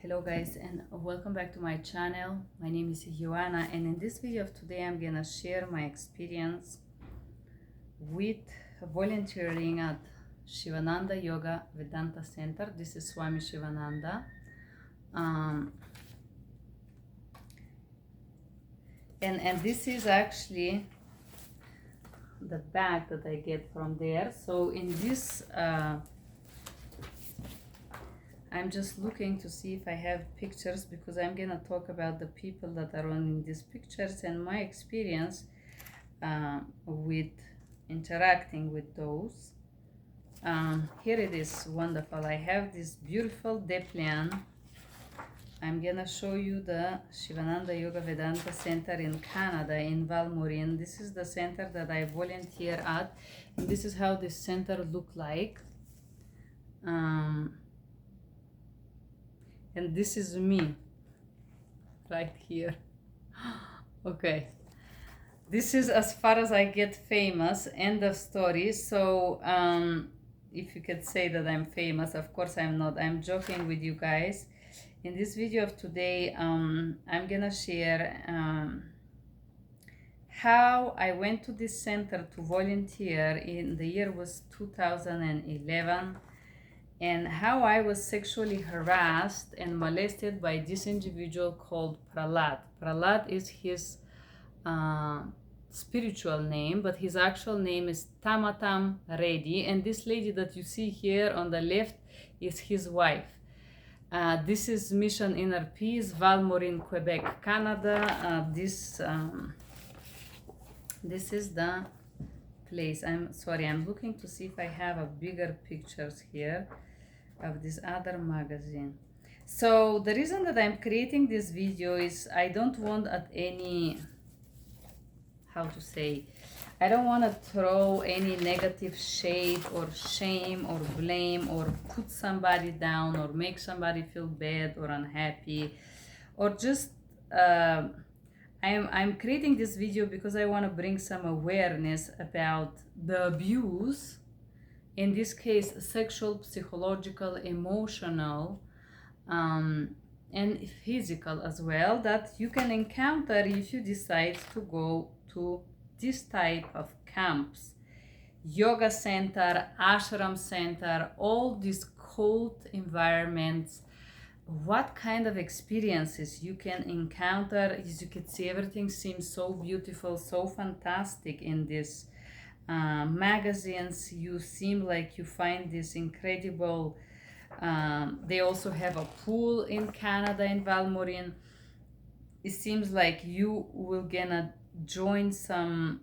Hello guys, and welcome back to my channel. My name is Joanna, and in this video of today I'm gonna share my experience with volunteering at Sivananda Yoga Vedanta Center. This is Swami Sivananda. And this is actually the bag that I get from there. So in this I'm just looking to see if I have pictures, because I'm gonna talk about the people that are on these pictures and my experience with interacting with those. Here it is, wonderful. I have this beautiful Deplian. I'm gonna show you the Sivananda Yoga Vedanta Center in Canada, in Val-Morin. This is the center that I volunteer at, and this is how this center look like. And this is me right here. Okay, this is as far as I get famous, end of story. So if you could say that I'm famous, of course I'm not. I'm joking with you guys. In this video of today, I'm gonna share how I went to this center to volunteer. In the year was 2011, and how I was sexually harassed and molested by this individual called Prahlad. Prahlad is his spiritual name, but his actual name is Tamatam Reddy, and this lady that you see here on the left is his wife. This is Mission Inner Peace, Val-Morin, Quebec, Canada. This is the place. I'm sorry, I'm looking to see if I have a bigger pictures here of this other magazine. So the reason that I'm creating this video is I don't want at any, how to say, I don't want to throw any negative shade or shame or blame or put somebody down or make somebody feel bad or unhappy, or just I'm creating this video because I want to bring some awareness about the abuse, in this case sexual, psychological, emotional, and physical as well, that you can encounter if you decide to go to this type of camps, yoga center, ashram center, all these cult environments. What kind of experiences you can encounter. As you can see, everything seems so beautiful, so fantastic in these magazines. You seem like you find this incredible. They also have a pool in Canada, in Val-Morin. It seems like you will gonna join some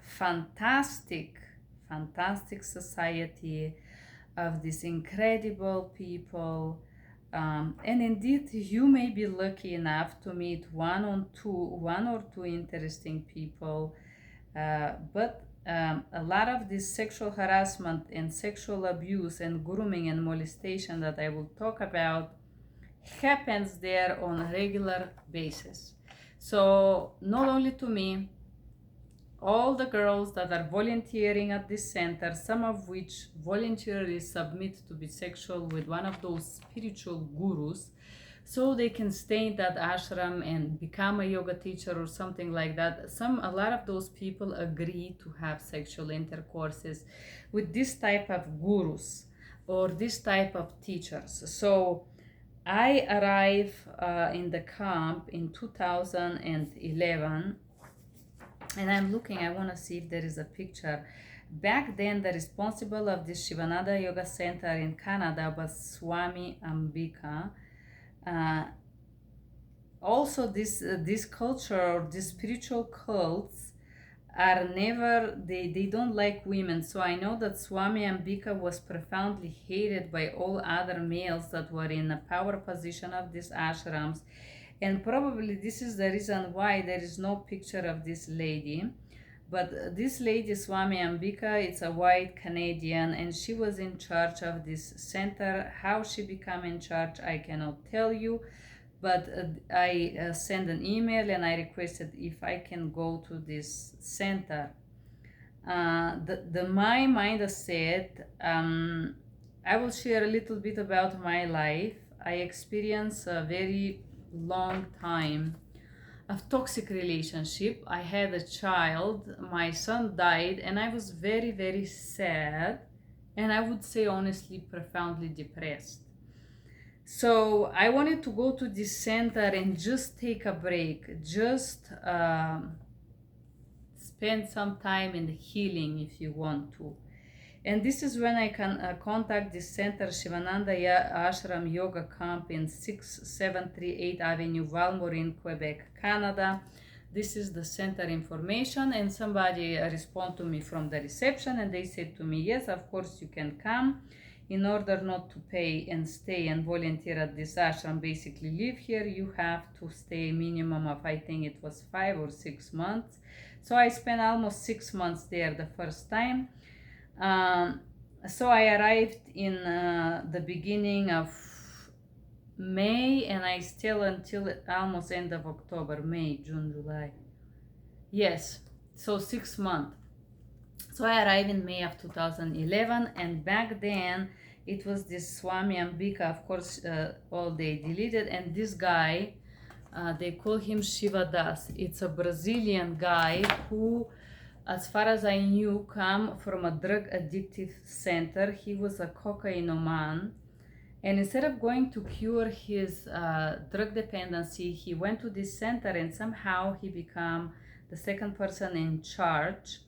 fantastic society of these incredible people. And indeed, you may be lucky enough to meet one or two interesting people, but a lot of this sexual harassment and sexual abuse and grooming and molestation that I will talk about happens there on a regular basis. So not only to me, all the girls that are volunteering at this center, some of which voluntarily submit to be sexual with one of those spiritual gurus, so they can stay in that ashram and become a yoga teacher or something like that. A lot of those people agree to have sexual intercourses with this type of gurus or this type of teachers. So I arrived in the camp in 2011, and I'm looking, I want to see if there is a picture. Back then, the responsible of this Sivananda Yoga Center in Canada was Swami Ambika. Also, this culture or these spiritual cults are never, they don't like women. So I know that Swami Ambika was profoundly hated by all other males that were in a power position of these ashrams. And probably this is the reason why there is no picture of this lady. But this lady, Swami Ambika, it's a white Canadian, and she was in charge of this center. How she became in charge, I cannot tell you. But I sent an email and I requested if I can go to this center. My mind said, I will share a little bit about my life. I experienced a very long time of toxic relationship. I had a child, my son died, and I was very, very sad, and I would say honestly profoundly depressed. So I wanted to go to this center and just take a break, just spend some time in the healing if you want to. And this is when I can contact this center, Sivananda Ashram Yoga Camp in 6738 Avenue, Val-Morin, Quebec, Canada. This is the center information, and somebody responded to me from the reception, and they said to me, yes, of course you can come. In order not to pay and stay and volunteer at this ashram, basically live here, you have to stay a minimum of, I think it was 5 or 6 months. So I spent almost 6 months there the first time. So I arrived in the beginning of May, and I still until almost end of October, May, June, July. Yes, so 6 months. So I arrived in May of 2011, and back then it was this Swami Ambika, of course, all they deleted, and this guy, they call him Shiva Das. It's a Brazilian guy who, as far as I knew, come from a drug addictive center. He was a cocaine-man, and instead of going to cure his drug dependency, he went to this center, and somehow he became the second person in charge.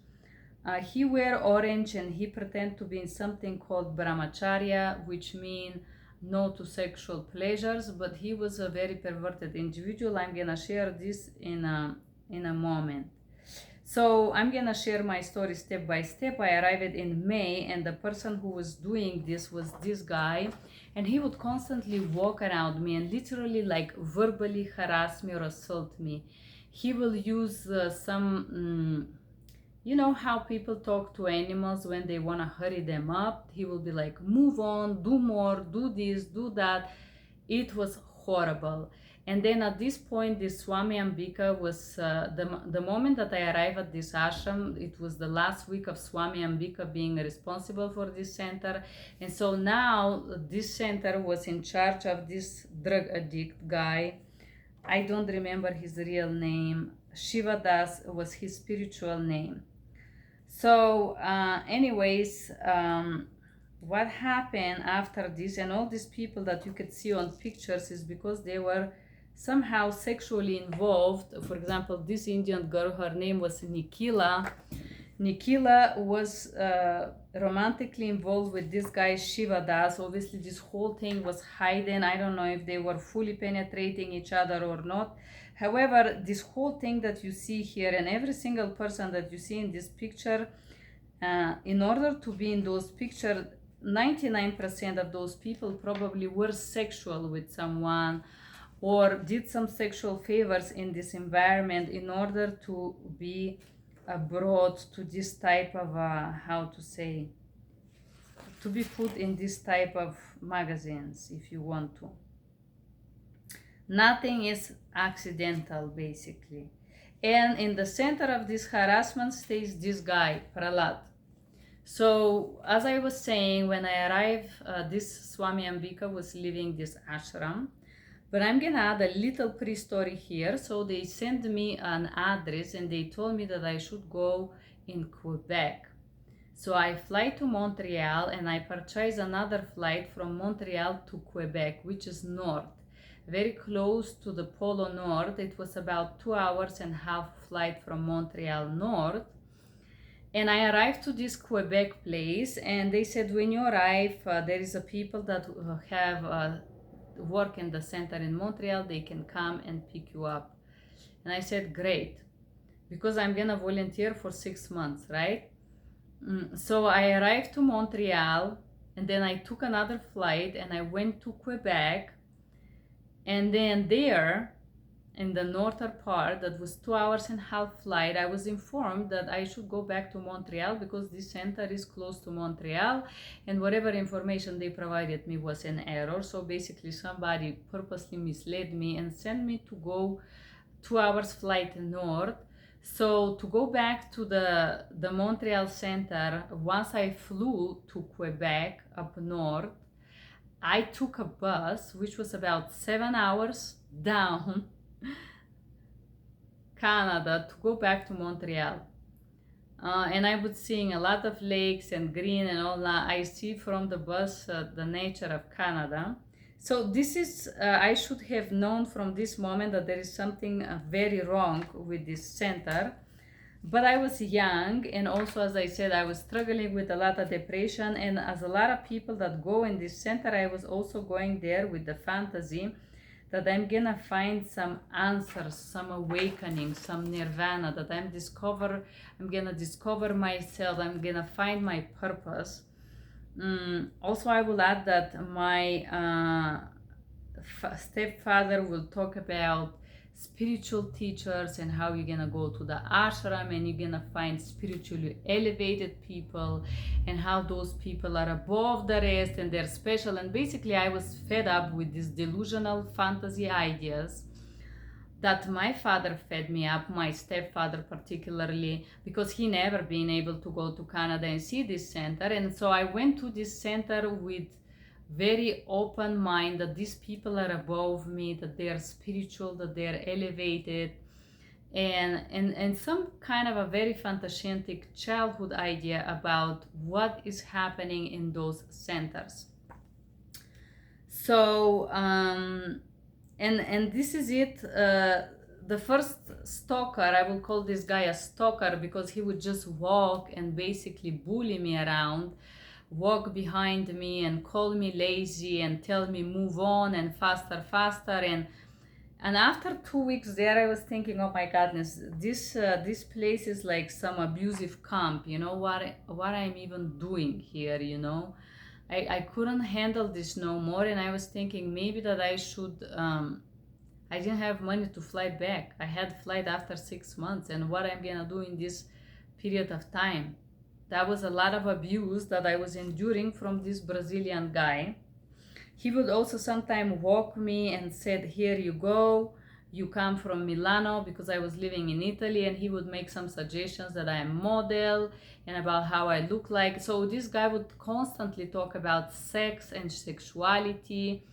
He wear orange, and he pretend to be in something called brahmacharya, which mean no to sexual pleasures, but he was a very perverted individual. I'm gonna share this in a moment. So I'm gonna share my story step by step. I arrived in May, and the person who was doing this was this guy, and he would constantly walk around me and literally like verbally harass me or assault me. He will use some you know how people talk to animals when they want to hurry them up? He will be like, move on, do more, do this, do that. It was horrible. And then at this point, this Swami Ambika was, the moment that I arrived at this ashram, it was the last week of Swami Ambika being responsible for this center. And so now this center was in charge of this drug addict guy. I don't remember his real name. Shiva Das was his spiritual name. So anyways, what happened after this, and all these people that you could see on pictures, is because they were somehow sexually involved. For example, this Indian girl, her name was Nikila. Nikila was romantically involved with this guy Shiva Das. Obviously this whole thing was hidden. I don't know if they were fully penetrating each other or not. However, this whole thing that you see here, and every single person that you see in this picture, in order to be in those pictures, 99% of those people probably were sexual with someone or did some sexual favors in this environment in order to be brought to this type of, how to say, to be put in this type of magazines, if you want to. Nothing is accidental, basically. And in the center of this harassment stays this guy, Prahlad. So, as I was saying, when I arrived, this Swami Ambika was leaving this ashram. But I'm gonna add a little pre-story here. So they sent me an address, and they told me that I should go in Quebec. So I fly to Montreal, and I purchase another flight from Montreal to Quebec, which is north, very close to the Polo North. It was about 2 hours and a half flight from Montreal north. And I arrived to this Quebec place, and they said, when you arrive, there is a people that have work in the center in Montreal. They can come and pick you up. And I said, great, because I'm gonna volunteer for 6 months, right? So I arrived to Montreal, and then I took another flight, and I went to Quebec. And then there, in the northern part, that was 2 hours and a half flight, I was informed that I should go back to Montreal because this center is close to Montreal, and whatever information they provided me was an error. So basically somebody purposely misled me and sent me to go 2 hours flight north. So to go back to the Montreal center, once I flew to Quebec up north, I took a bus, which was about 7 hours down Canada to go back to Montreal. And I was seeing a lot of lakes and green and all that. I see from the bus the nature of Canada. So this is, I should have known from this moment that there is something very wrong with this center. But I was young, and also, as I said, I was struggling with a lot of depression. And as a lot of people that go in this center, I was also going there with the fantasy that I'm gonna find some answers, some awakening, some nirvana, that I'm gonna discover myself, I'm gonna find my purpose. Also, I will add that my stepfather will talk about spiritual teachers and how you're gonna go to the ashram and you're gonna find spiritually elevated people and how those people are above the rest and they're special. And basically I was fed up with these delusional fantasy ideas that my father fed me up, my stepfather particularly, because he never been able to go to Canada and see this center. And so I went to this center with very open mind that these people are above me, that they are spiritual, that they are elevated, and some kind of a very fantastic childhood idea about what is happening in those centers. So and this is it. The first stalker, I will call this guy a stalker because he would just walk and basically bully me around, walk behind me and call me lazy and tell me move on and faster. And after 2 weeks there, I was thinking, oh my goodness, this place is like some abusive camp. You know what I'm even doing here, you know. I couldn't handle this no more, and I was thinking maybe that I should I didn't have money to fly back. I had flight after 6 months, and what I'm gonna do in this period of time. That was a lot of abuse that I was enduring from this Brazilian guy. He would also sometimes walk me and said, here you go, you come from Milano, because I was living in Italy, and he would make some suggestions that I am model and about how I look like. So this guy would constantly talk about sex and sexuality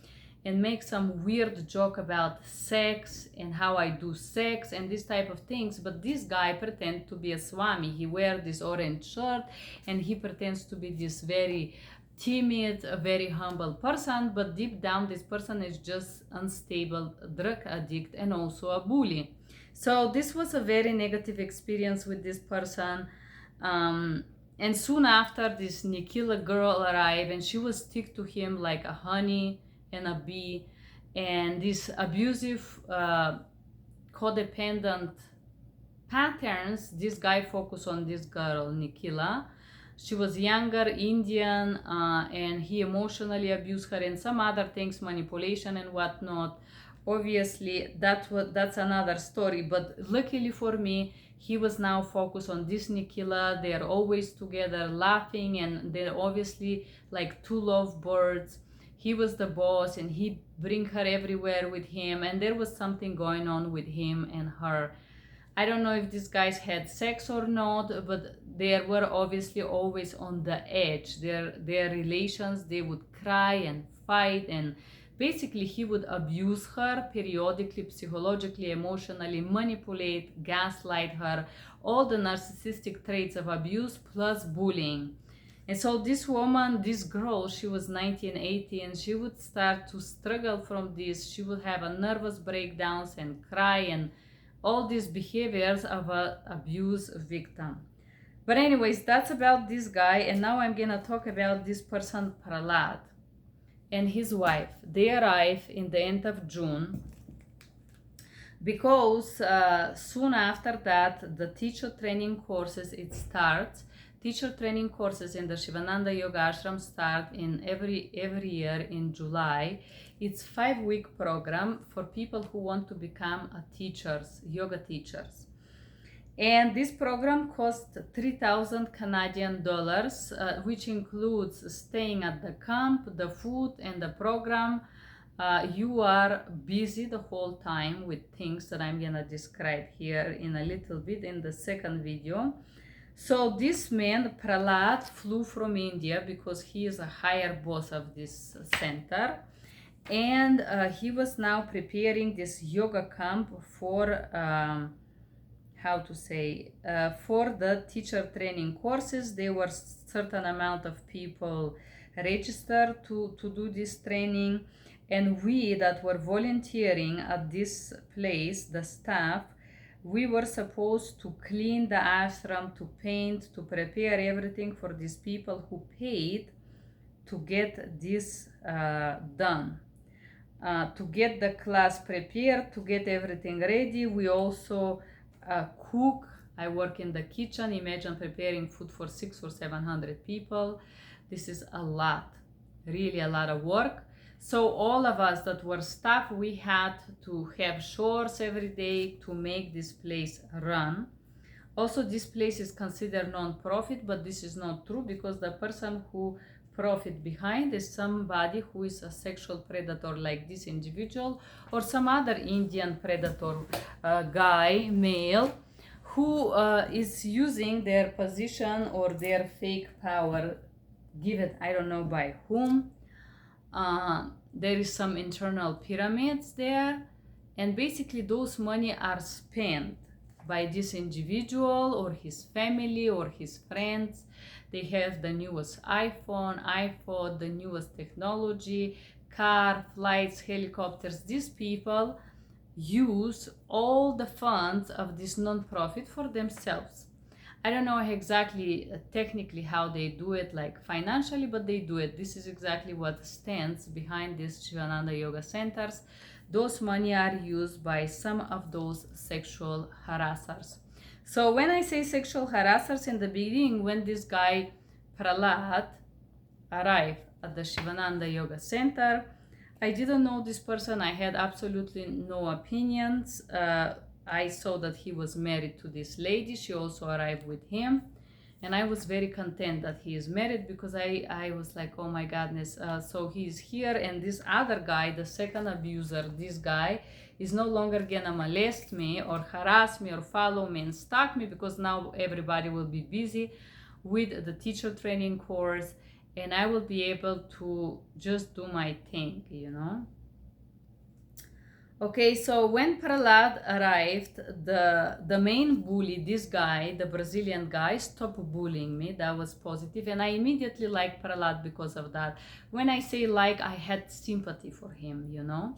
and make some weird joke about sex and how I do sex and this type of things. But this guy pretends to be a Swami. He wears this orange shirt and he pretends to be this very timid, a very humble person, but deep down this person is just unstable drug addict and also a bully. So this was a very negative experience with this person. And soon after, this Nikila girl arrived and she would stick to him like a honey and a bee. And these abusive, codependent patterns, this guy focused on this girl, Nikila. She was younger, Indian, and he emotionally abused her and some other things, manipulation and whatnot. Obviously, that's another story. But luckily for me, he was now focused on this Nikila. They're always together laughing, and they're obviously like two lovebirds. He was the boss, and he bring her everywhere with him, and there was something going on with him and her. I don't know if these guys had sex or not, but they were obviously always on the edge. Their relations, they would cry and fight, and basically he would abuse her periodically, psychologically, emotionally, manipulate, gaslight her, all the narcissistic traits of abuse plus bullying. And so this woman, this girl, she was 19, 18, and she would start to struggle from this. She would have a nervous breakdowns and cry and all these behaviors of an abuse victim. But anyways, that's about this guy. And now I'm gonna talk about this person, Prahlad, and his wife. They arrive in the end of June because soon after that, the teacher training courses, it starts. Teacher training courses in the Sivananda Yoga Ashram start in every year in July. It's 5-week program for people who want to become yoga teachers. And this program costs 3,000 Canadian dollars, which includes staying at the camp, the food, and the program. You are busy the whole time with things that I'm gonna describe here in a little bit in the second video. So this man, Prahlad, flew from India because he is a higher boss of this center. And he was now preparing this yoga camp for, how to say, for the teacher training courses. There were certain amount of people registered to do this training. And we that were volunteering at this place, the staff, we were supposed to clean the ashram, to paint, to prepare everything for these people who paid to get this done. To get the class prepared, to get everything ready. We also cook. I work in the kitchen. Imagine preparing food for 600 or 700 people. This is a lot, really a lot of work. So all of us that were staff, we had to have chores every day to make this place run. Also, this place is considered non-profit, but this is not true, because the person who profit behind is somebody who is a sexual predator like this individual, or some other Indian predator guy, male, who is using their position or their fake power, given I don't know by whom. There is some internal pyramids there, and basically those money are spent by this individual or his family or his friends. They have the newest iPhone, the newest technology, car, flights, helicopters. These people use all the funds of this non-profit for themselves. I don't know exactly technically how they do it, like financially, but they do it. This is exactly what stands behind these Sivananda Yoga Centers. Those money are used by some of those sexual harassers. So when I say sexual harassers, in the beginning, when this guy Prahlad arrived at the Sivananda Yoga Center, I didn't know this person. I had absolutely no opinions. I saw that he was married to this lady. She also arrived with him. And I was very content that he is married, because I was like, oh my goodness. So he's here, and this other guy, the second abuser, this guy is no longer gonna molest me or harass me or follow me and stalk me, because now everybody will be busy with the teacher training course, and I will be able to just do my thing, you know. Okay, so when Prahlad arrived, the main bully, this guy, the Brazilian guy, stopped bullying me. That was positive, and I immediately liked Prahlad because of that. When I say like, I had sympathy for him, you know.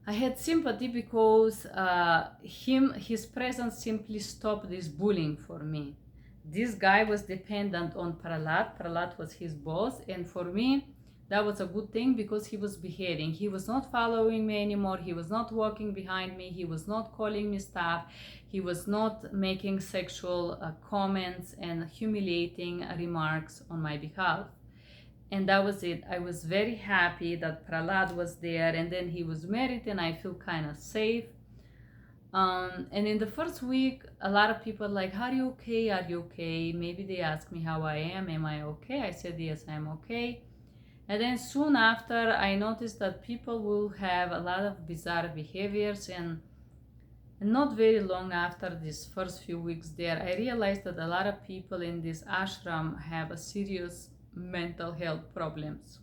I had sympathy because his presence simply stopped this bullying for me. This guy was dependent on Prahlad. Prahlad was his boss, and for me, that was a good thing, because he was behaving. He was not following me anymore. He was not walking behind me. He was not calling me stuff. He was not making sexual comments and humiliating remarks on my behalf. And that was it. I was very happy that Prahlad was there, and then he was married, and I feel kind of safe. And in the first week, a lot of people like, are you okay? Are you okay? Maybe they asked me how I am I okay? I said, yes, I'm okay. And then soon after, I noticed that people will have a lot of bizarre behaviors, and not very long after these first few weeks there, I realized that a lot of people in this ashram have a serious mental health problems.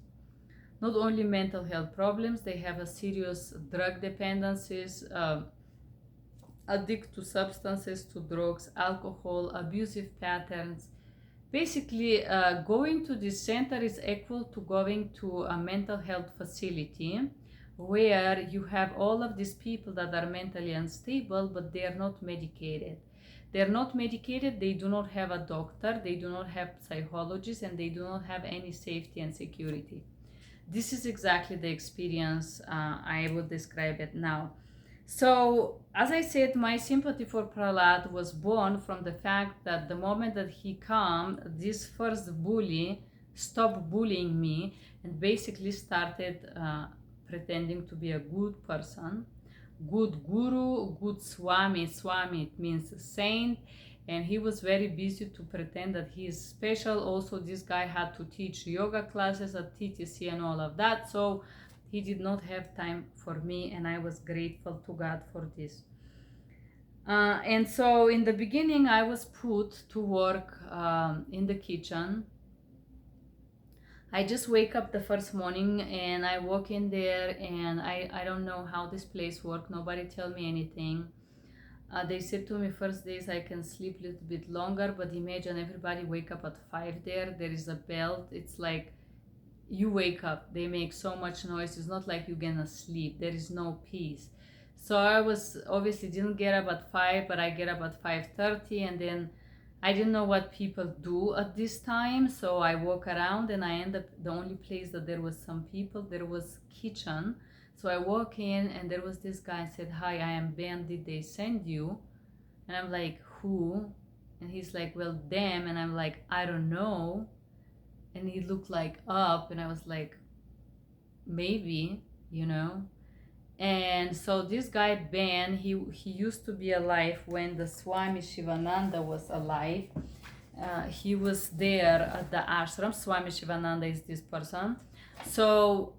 Not only mental health problems, they have a serious drug dependencies, addict to substances, to drugs, alcohol, abusive patterns. Basically, going to this center is equal to going to a mental health facility, where you have all of these people that are mentally unstable, but they are not medicated. They're not medicated, they do not have a doctor, they do not have psychologists, and they do not have any safety and security. This is exactly the experience I will describe it now. So, as I said, my sympathy for Prahlad was born from the fact that the moment that he came, this first bully stopped bullying me and basically started pretending to be a good person, good guru, good Swami. Swami, it means saint, and he was very busy to pretend that he is special. Also, this guy had to teach yoga classes at TTC and all of that, so he did not have time for me, and I was grateful to God for this. And so in the beginning, I was put to work in the kitchen. I just wake up the first morning and I walk in there, and I don't know how this place works. Nobody tell me anything. They said to me first days I can sleep a little bit longer, but imagine everybody wake up at 5 there. There is a bell. It's like you wake up. They make so much noise. It's not like you're gonna sleep. There is no peace. So I was obviously didn't get up at 5, but I get up at 5:30, and then I didn't know what people do at this time. So I walk around and I end up the only place that there was some people, there was kitchen. So I walk in and there was this guy said, "Hi, I am Ben. Did they send you?" And I'm like, "Who?" And he's like, "Well, them." And I'm like, "I don't know." And he looked like up, and I was like, maybe, you know. And so this guy Ben, he used to be alive when the Swami Shivananda was alive. He was there at the ashram. Swami Shivananda is this person. So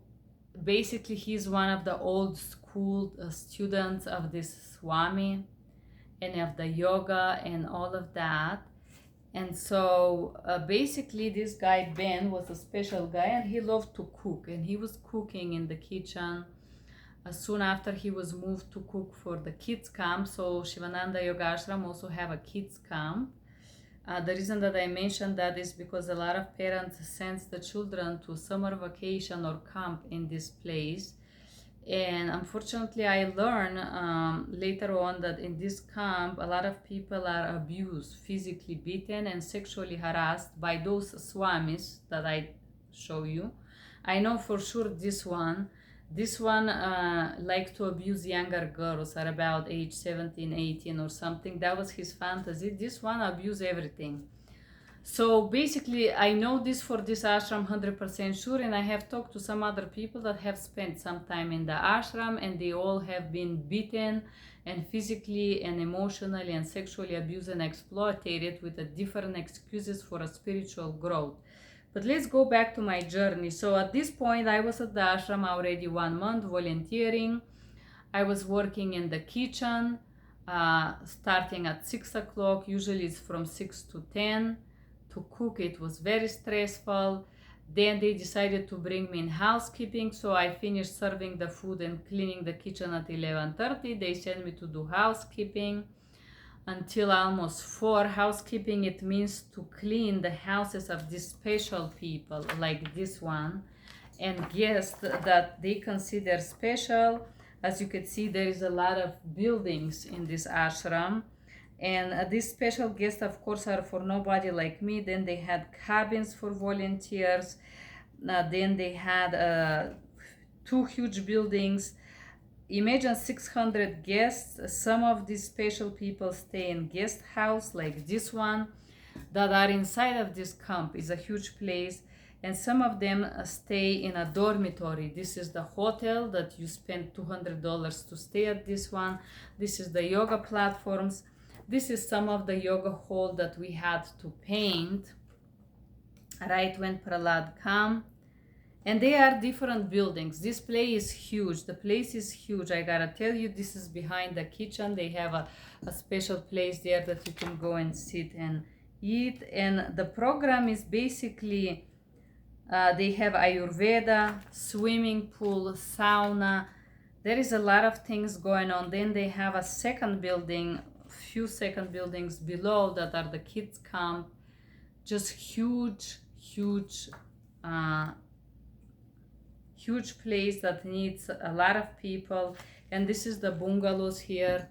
basically he's one of the old school students of this Swami and of the yoga and all of that. And so basically this guy Ben was a special guy, and he loved to cook, and he was cooking in the kitchen. Soon after he was moved to cook for the kids camp. So Sivananda Yoga Ashram also have a kids camp. The reason that I mentioned that is because a lot of parents send the children to summer vacation or camp in this place. And unfortunately, I learned later on that in this camp, a lot of people are abused, physically beaten, and sexually harassed by those swamis that I show you. I know for sure this one liked to abuse younger girls at about age 17, 18 or something. That was his fantasy. This one abused everything. So basically, I know this for this ashram 100% sure, and I have talked to some other people that have spent some time in the ashram, and they all have been beaten and physically and emotionally and sexually abused and exploited with the different excuses for a spiritual growth. But let's go back to my journey. So at this point, I was at the ashram already 1 month volunteering. I was working in the kitchen, starting at 6 o'clock. Usually it's from 6 to 10. To cook, it was very stressful. Then they decided to bring me in housekeeping, so I finished serving the food and cleaning the kitchen at 11:30. They sent me to do housekeeping until almost 4. Housekeeping, it means to clean the houses of these special people like this one and guests that they consider special. As you can see, there is a lot of buildings in this ashram. And these special guests, of course, are for nobody like me. Then they had cabins for volunteers. Then they had 2 huge buildings. Imagine 600 guests. Some of these special people stay in guest house like this one that are inside of this camp. Is a huge place. And some of them stay in a dormitory. This is the hotel that you spend $200 to stay at this one. This is the yoga platforms. This is some of the yoga hall that we had to paint right when Prahlad came. And they are different buildings. This place is huge. The place is huge. I gotta tell you, this is behind the kitchen. They have a special place there that you can go and sit and eat. And the program is basically, they have Ayurveda, swimming pool, sauna. There is a lot of things going on. Then they have a second building, few second buildings below that are the kids camp. Just huge place that needs a lot of people. And this is the bungalows here,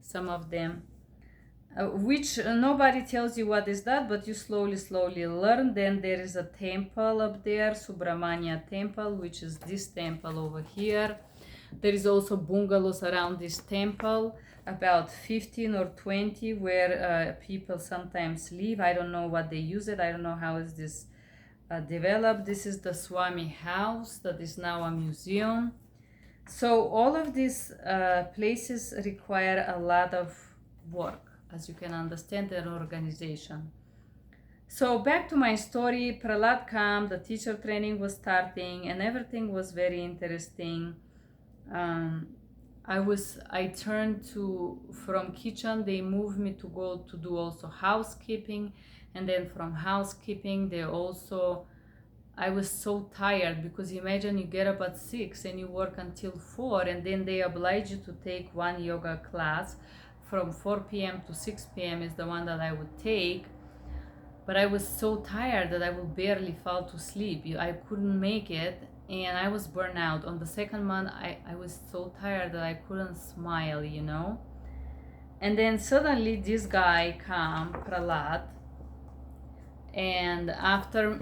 some of them, which nobody tells you what is that, but you slowly learn. Then there is a temple up there, Subramanya temple, which is this temple over here. There is also bungalows around this temple, about 15 or 20, where people sometimes live. I don't know what they use it. I don't know how is this developed. This is the Swami house that is now a museum. So all of these places require a lot of work, as you can understand, an organization. So back to my story, Prahlad came, the teacher training was starting, and everything was very interesting. I turned to, from kitchen, they moved me to go to do also housekeeping. And then from housekeeping, they also, I was so tired, because imagine you get up at 6 and you work until 4, and then they oblige you to take one yoga class from 4 p.m. to 6 p.m. is the one that I would take. But I was so tired that I would barely fall to sleep. I couldn't make it, and I was burned out. On the second month, I was so tired that I couldn't smile, you know. And then suddenly this guy come, Prahlad, and after,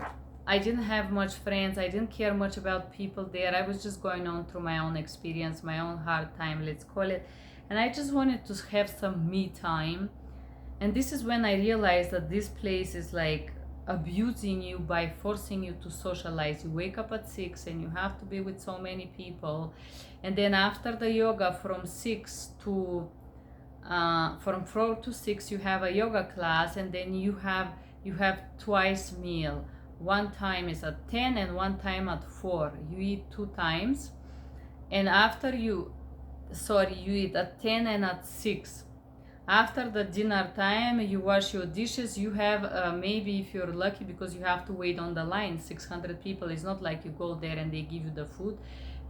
I didn't have much friends, I didn't care much about people there. I was just going on through my own experience, my own hard time, let's call it. And I just wanted to have some me time. And this is when I realized that this place is like abusing you by forcing you to socialize. You wake up at 6 and you have to be with so many people. And then after the yoga from 4 to 6, you have a yoga class, and then you have twice meal. One time is at 10 and one time at 4. You eat 2 times. And after you eat at 10 and at 6. After the dinner time, you wash your dishes. You have maybe, if you're lucky, because you have to wait on the line, 600 people. It's not like you go there and they give you the food.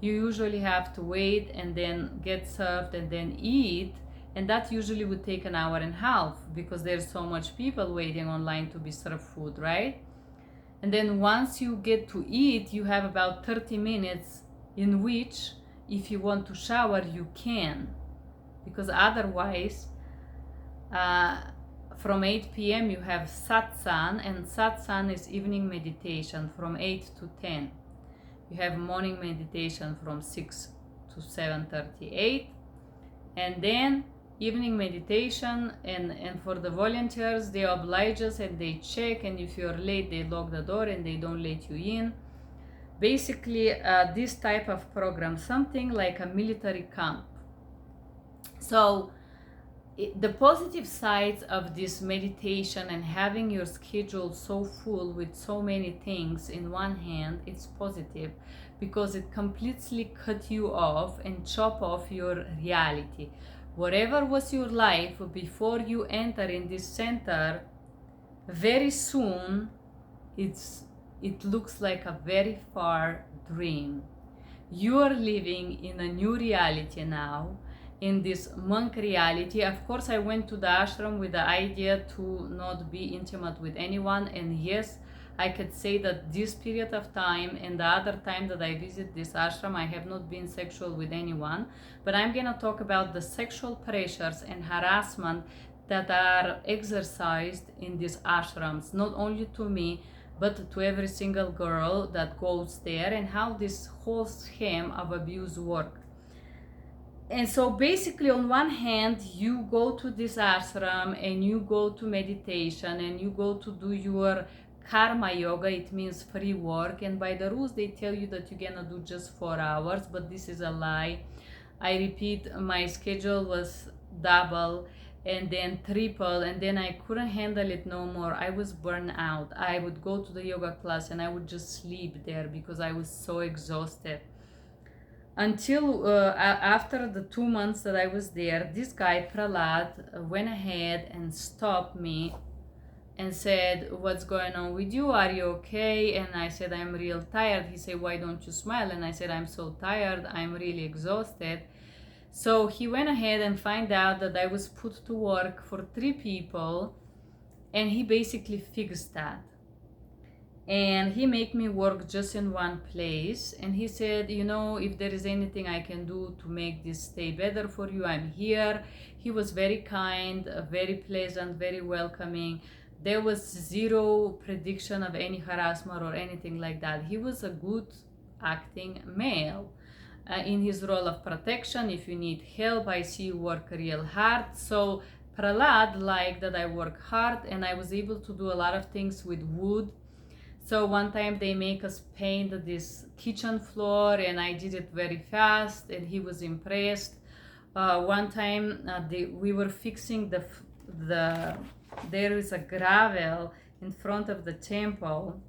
You usually have to wait and then get served and then eat. And that usually would take an hour and a half, because there's so much people waiting online to be served food, right? And then once you get to eat, you have about 30 minutes in which, if you want to shower, you can. Because otherwise, from 8 p.m. you have satsang, and satsang is evening meditation from 8 to 10. You have morning meditation from 6 to 7:38, and then evening meditation, and for the volunteers, they oblige us and they check, and if you're late, they lock the door and they don't let you in. Basically, this type of program, something like a military camp. So the positive sides of this meditation and having your schedule so full with so many things in one hand, it's positive, because it completely cut you off and chop off your reality. Whatever was your life before you enter in this center, very soon it looks like a very far dream. You are living in a new reality now, in this monk reality. Of course, I went to the ashram with the idea to not be intimate with anyone, and yes, I could say that this period of time and the other time that I visit this ashram, I have not been sexual with anyone. But I'm gonna talk about the sexual pressures and harassment that are exercised in these ashrams, not only to me, but to every single girl that goes there, and how this whole scheme of abuse works. And so basically, on one hand, you go to this ashram and you go to meditation and you go to do your karma-yoga. It means free work, and by the rules they tell you that you're gonna do just 4 hours, but this is a lie. I repeat, my schedule was double and then triple, and then I couldn't handle it no more. I was burned out. I would go to the yoga class and I would just sleep there because I was so exhausted. Until after the 2 months that I was there, this guy Prahlad went ahead and stopped me and said, "What's going on with you? Are you okay?" And I said, "I'm real tired." He said, "Why don't you smile?" And I said, "I'm so tired, I'm really exhausted." So he went ahead and found out that I was put to work for 3 people, and he basically fixed that. And he made me work just in one place, and he said, "If there is anything I can do to make this stay better for you, I'm here." He was very kind, very pleasant, very welcoming. There was zero prediction of any harassment or anything like that. He was a good acting male in his role of protection. If you need help, I see you work real hard. So Prahlad liked that I work hard, and I was able to do a lot of things with wood. So one time they make us paint this kitchen floor, and I did it very fast, and he was impressed. One time we were fixing there is a gravel in front of the temple,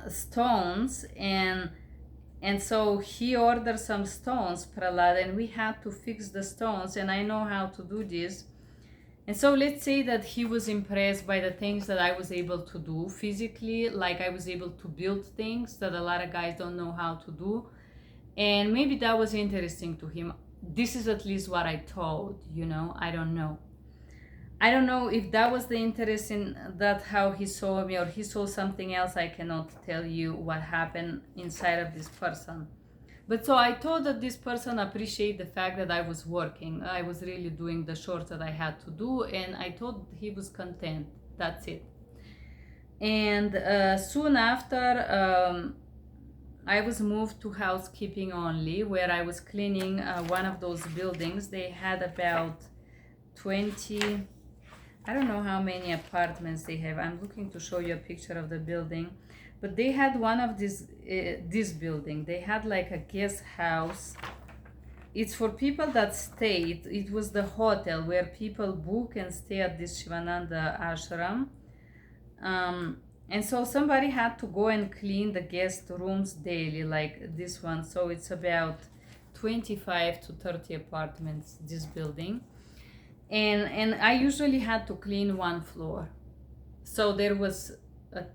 stones, and And so he ordered some stones, Prahlad, and we had to fix the stones, and I know how to do this. And so let's say that he was impressed by the things that I was able to do physically, like I was able to build things that a lot of guys don't know how to do. And maybe that was interesting to him. This is at least what I thought, I don't know. I don't know if that was the interest in that, how he saw me, or he saw something else. I cannot tell you what happened inside of this person. But so I thought that this person appreciated the fact that I was working. I was really doing the chores that I had to do, and I thought he was content. That's it. And soon after, I was moved to housekeeping only, where I was cleaning one of those buildings. They had about 20, I don't know how many apartments they have. I'm looking to show you a picture of the building. But they had one of this building. They had like a guest house. It's for people that stayed. It was the hotel where people book and stay at this Shivananda Ashram. And so somebody had to go and clean the guest rooms daily, like this one. So it's about 25 to 30 apartments, this building. And I usually had to clean one floor. So there was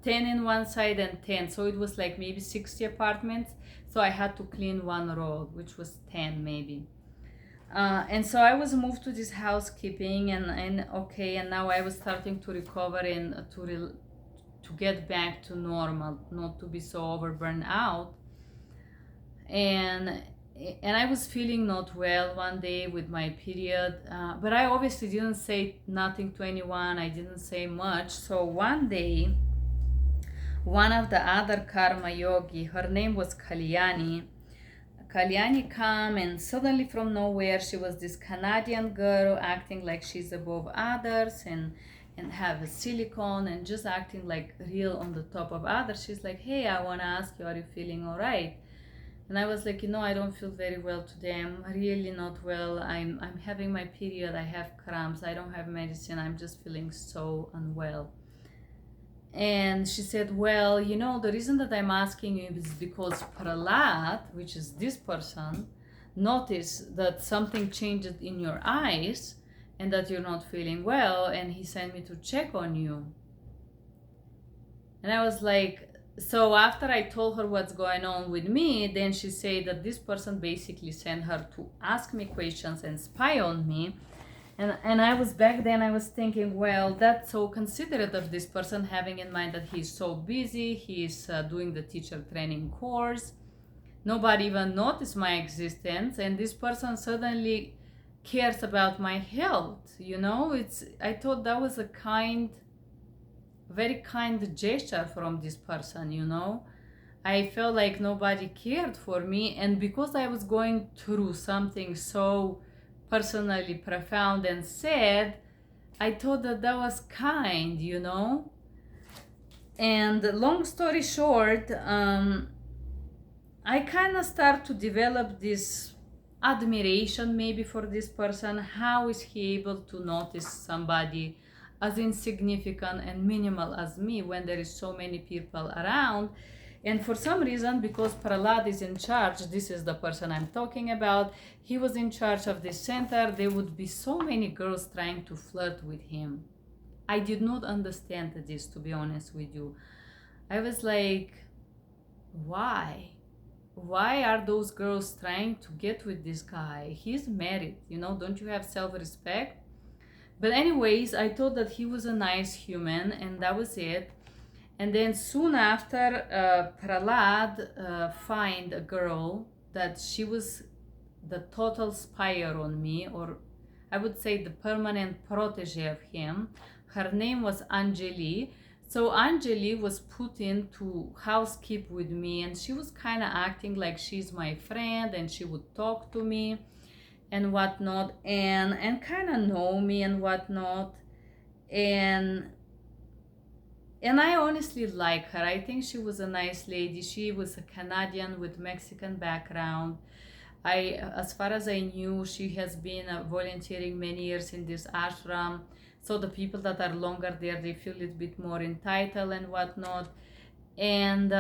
10 in one side and 10. So it was like maybe 60 apartments. So I had to clean one row, which was 10 maybe. And so I was moved to this housekeeping, and now I was starting to recover and to get back to normal, not to be so overburned out. And I was feeling not well one day with my period, but I obviously didn't say nothing to anyone. I didn't say much. So one day, one of the other karma-yogi, her name was Kalyani come, and suddenly from nowhere she was this Canadian girl acting like she's above others and have a silicone and just acting like real on the top of others. She's like, hey, I want to ask you, are you feeling all right? And I was like, I don't feel very well today. I'm really not well. I'm having my period. I have cramps. I don't have medicine. I'm just feeling so unwell. And she said, well, the reason that I'm asking you is because Prahlad, which is this person, noticed that something changed in your eyes and that you're not feeling well, and he sent me to check on you. And I was like, so after I told her what's going on with me, then she said that this person basically sent her to ask me questions and spy on me. And I was back then, I was thinking, well, that's so considerate of this person, having in mind that he's so busy, he's doing the teacher training course. Nobody even noticed my existence, and this person suddenly cares about my health. I thought that was a very kind gesture from this person. I felt like nobody cared for me, and because I was going through something so personally profound and sad, I thought that was kind. And long story short, I kind of start to develop this admiration maybe for this person. How is he able to notice somebody as insignificant and minimal as me when there is so many people around? And for some reason, because Prahlad is in charge, this is the person I'm talking about, he was in charge of this center, there would be so many girls trying to flirt with him. I did not understand this, to be honest with you. I was like, why? Why are those girls trying to get with this guy? He's married, don't you have self-respect? But anyways, I thought that he was a nice human, and that was it. And then soon after, Prahlad find a girl that she was the total spy on me, or I would say the permanent protege of him. Her name was Anjali. So Anjali was put in to housekeep with me, and she was kind of acting like she's my friend, and she would talk to me and whatnot, and kind of know me and whatnot. And I honestly like her. I think she was a nice lady. She was a Canadian with Mexican background. As far as I knew, she has been volunteering many years in this ashram. So the people that are longer there, they feel a little bit more entitled and whatnot. And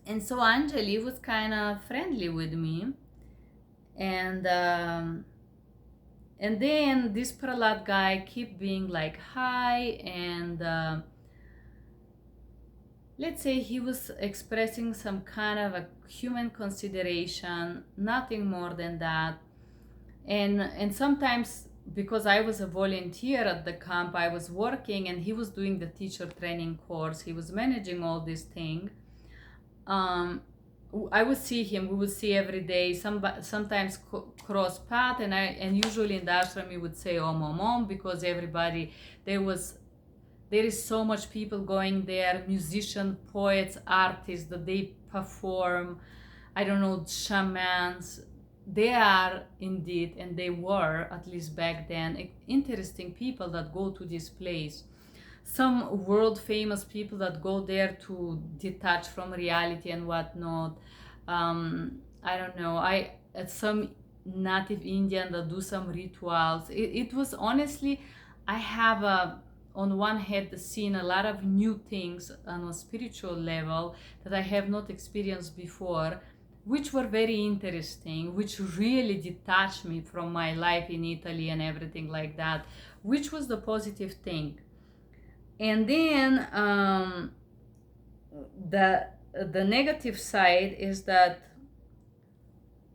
And so Anjali was kind of friendly with me, and then this Prahlad guy kept being like hi, and let's say he was expressing some kind of a human consideration, nothing more than that. And sometimes, because I was a volunteer at the camp, I was working and he was doing the teacher training course, he was managing all this thing. I would see him, we would see every day, sometimes cross path, and usually in the ashram he would say om, because everybody, there is so much people going there, musicians, poets, artists, that they perform, I don't know, shamans. They are indeed, and they were, at least back then, interesting people that go to this place. Some world famous people that go there to detach from reality and whatnot. I don't know, some native Indian that do some rituals. It was honestly, I have on one hand seen a lot of new things on a spiritual level that I have not experienced before, which were very interesting, which really detached me from my life in Italy and everything like that, which was the positive thing. And then the negative side is that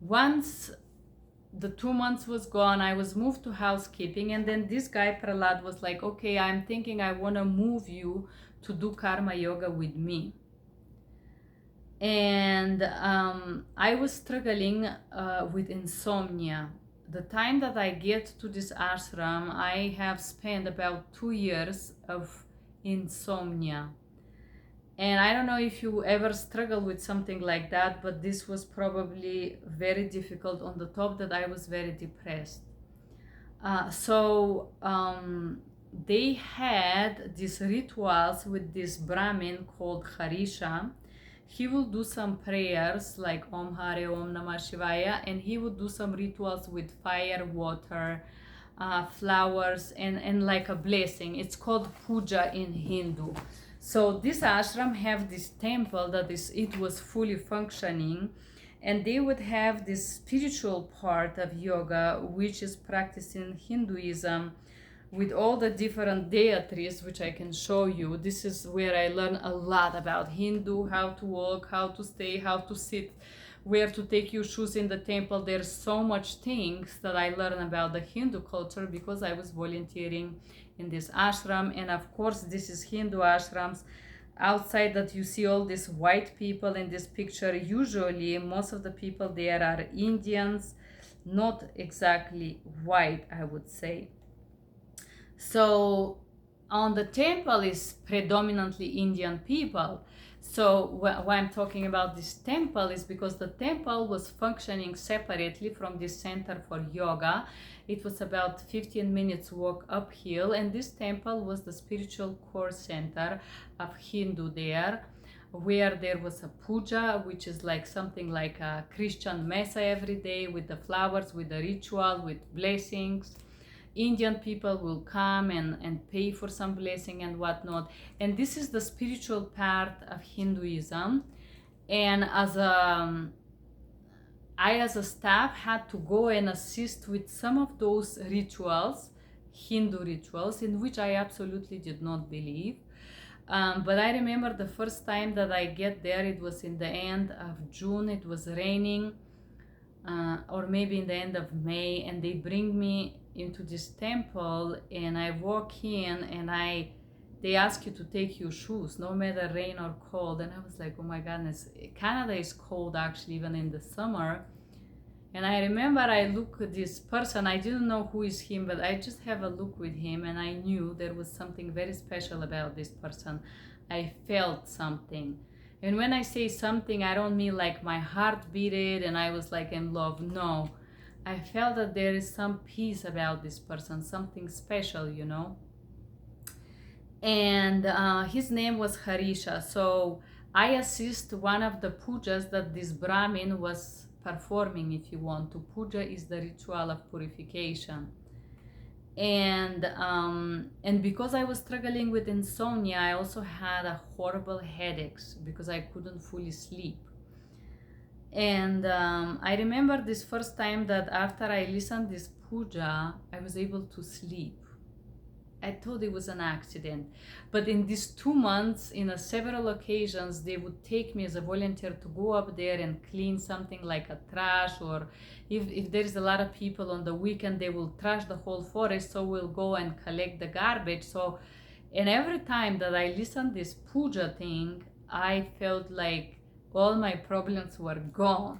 once the 2 months was gone, I was moved to housekeeping, and then this guy Prahlad was like, okay, I'm thinking I want to move you to do karma yoga with me. And I was struggling with insomnia. The time that I get to this ashram, I have spent about 2 years of insomnia. And I don't know if you ever struggle with something like that, but this was probably very difficult, on the top that I was very depressed. So they had these rituals with this Brahmin called Harisha. He will do some prayers like Om Hare Om Namah Shivaya, and he would do some rituals with fire, water, flowers, and like a blessing. It's called puja in Hindu. So this ashram have this temple it was fully functioning, and they would have this spiritual part of yoga, which is practiced in Hinduism with all the different deities, which I can show you. This is where I learn a lot about Hindu, how to walk, how to stay, how to sit, where to take your shoes in the temple. There's so much things that I learn about the Hindu culture because I was volunteering in this ashram. And of course, this is Hindu ashrams. Outside that you see all these white people in this picture, usually most of the people there are Indians, not exactly white, I would say. So on the temple is predominantly Indian people. So why I'm talking about this temple is because the temple was functioning separately from this center for yoga. It was about 15 minutes walk uphill, and this temple was the spiritual core center of Hindu there, where there was a puja, which is like something like a Christian messa every day, with the flowers, with the ritual, with blessings. Indian people will come and pay for some blessing and whatnot. And this is the spiritual part of Hinduism. And I as a staff had to go and assist with some of those rituals, Hindu rituals, in which I absolutely did not believe. But I remember the first time that I get there, it was in the end of June, it was raining, or maybe in the end of May, and they bring me into this temple, and I walk in, and they ask you to take your shoes no matter rain or cold. And I was like, oh my goodness, Canada is cold actually even in the summer. And I remember I look at this person, I didn't know who is him, but I just have a look with him, and I knew there was something very special about this person. I felt something. And when I say something, I don't mean like my heart beat and I was like in love. No, I felt that there is some peace about this person, something special, you know. And his name was Harisha. So I assist one of the pujas that this Brahmin was performing, if you want to. Puja is the ritual of purification. And because I was struggling with insomnia, I also had a horrible headaches because I couldn't fully sleep. And I remember this first time that after I listened this puja, I was able to sleep. I thought it was an accident. But in these 2 months, in several occasions, they would take me as a volunteer to go up there and clean something like a trash, or if there's a lot of people on the weekend, they will trash the whole forest, so we'll go and collect the garbage. So, and every time that I listened this puja thing, I felt like all my problems were gone.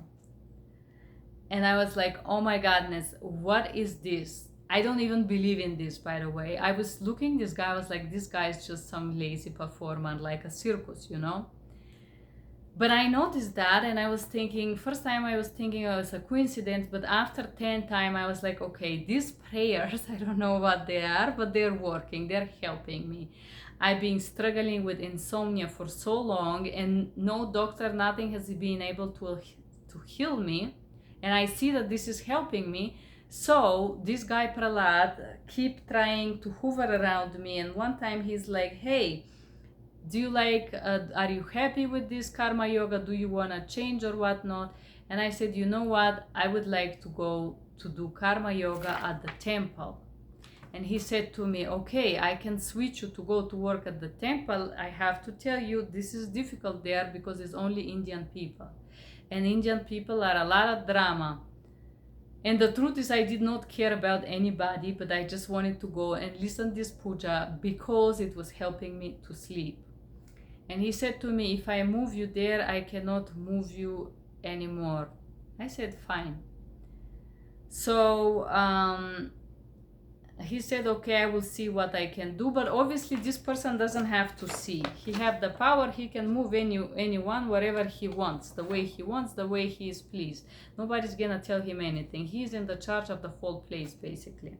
And I was like, oh my goodness, what is this? I don't even believe in this, by the way. I was looking this guy, I was like, this guy is just some lazy performer, like a circus, you know? But I noticed that, and I was thinking, first time I was thinking it was a coincidence, but after 10 times I was like, okay, these prayers, I don't know what they are, but they're working, they're helping me. I've been struggling with insomnia for so long, and no doctor, nothing has been able to heal me. And I see that this is helping me. So this guy Prahlad keep trying to hover around me, and one time he's like, hey, do you like, are you happy with this karma yoga? Do you want to change or whatnot? And I said, you know what? I would like to go to do karma yoga at the temple. And he said to me, okay, I can switch you to go to work at the temple. I have to tell you, this is difficult there because it's only Indian people. And Indian people are a lot of drama. And the truth is, I did not care about anybody, but I just wanted to go and listen to this puja because it was helping me to sleep. And he said to me, if I move you there, I cannot move you anymore. I said, fine. So he said, okay, I will see what I can do. But obviously this person doesn't have to see. He have the power. He can move anyone wherever he wants, the way he is pleased. Nobody's gonna tell him anything. He's in the charge of the whole place, basically.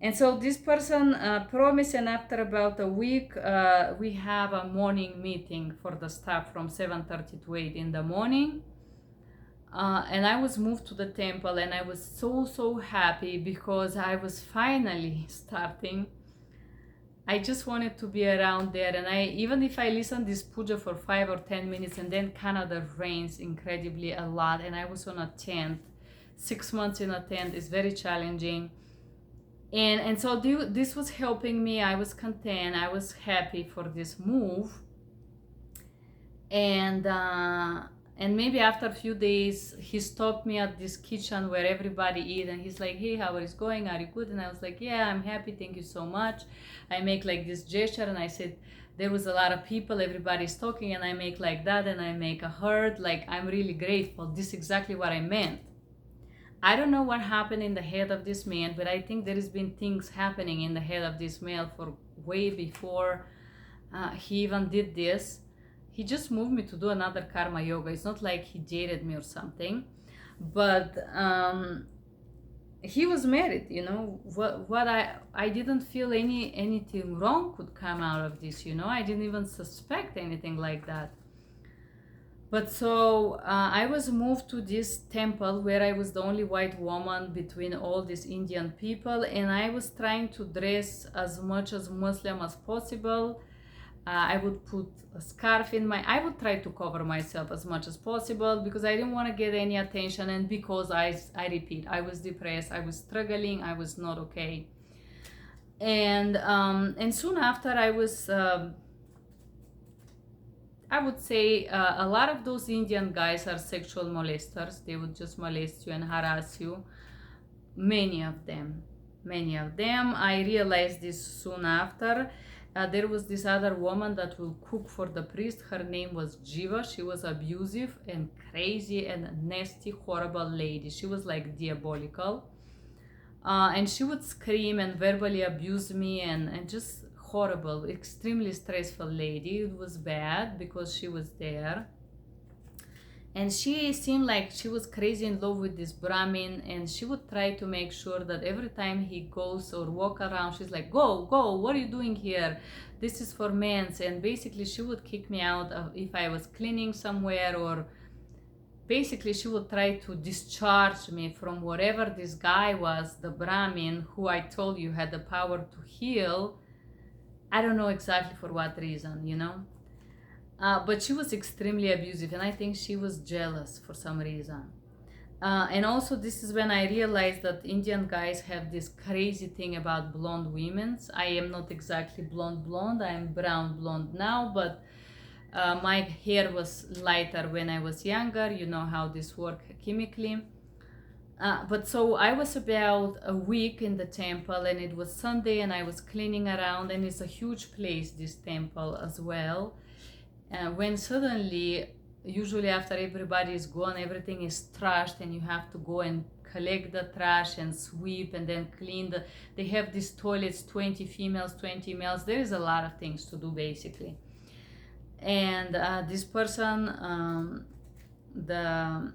And so this person promised, and after about a week, we have a morning meeting for the staff from 7:30 to 8 in the morning. And I was moved to the temple, and I was so happy because I was finally starting. I just wanted to be around there, and even if I listened this puja for 5 or 10 minutes, and then Canada rains incredibly a lot, and I was on a tent. 6 months in a tent is very challenging. And so this was helping me. I was content. I was happy for this move. And maybe after a few days, he stopped me at this kitchen where everybody eat, and he's like, hey, how is it going? Are you good? And I was like, yeah, I'm happy. Thank you so much. I make like this gesture, and I said, there was a lot of people, everybody's talking, and I make like that, and I make a heart, like, I'm really grateful. This is exactly what I meant. I don't know what happened in the head of this man, but I think there has been things happening in the head of this man for way before he even did this. He just moved me to do another karma yoga. It's not like he dated me or something, but he was married, you know. What I didn't feel anything wrong could come out of this, you know. I didn't even suspect anything like that. But so I was moved to this temple where I was the only white woman between all these Indian people, and I was trying to dress as much as Muslim as possible. I would put a scarf I would try to cover myself as much as possible because I didn't want to get any attention, and because I repeat, I was depressed, I was struggling, I was not okay. And soon after I was I would say a lot of those Indian guys are sexual molesters. They would just molest you and harass you. Many of them. I realized this soon after. There was this other woman that will cook for the priest. Her name was Jiva. She was abusive and crazy and nasty, horrible lady. She was like diabolical. And she would scream and verbally abuse me and just horrible, extremely stressful lady. It was bad because she was there. And she seemed like she was crazy in love with this Brahmin, and she would try to make sure that every time he goes or walk around, she's like, go, what are you doing here? This is for men. And basically she would kick me out if I was cleaning somewhere, or basically she would try to discharge me from wherever this guy was, the Brahmin, who I told you had the power to heal. I don't know exactly for what reason, you know. But she was extremely abusive, and I think she was jealous for some reason. And also, this is when I realized that Indian guys have this crazy thing about blonde women. I am not exactly blonde, I am brown blonde now, but my hair was lighter when I was younger. You know how this works chemically. But so I was about a week in the temple, and it was Sunday, and I was cleaning around, and it's a huge place, this temple as well. When suddenly, usually after everybody is gone, everything is trashed, and you have to go and collect the trash and sweep and then clean they have these toilets, 20 females, 20 males. There is a lot of things to do basically. And this person, the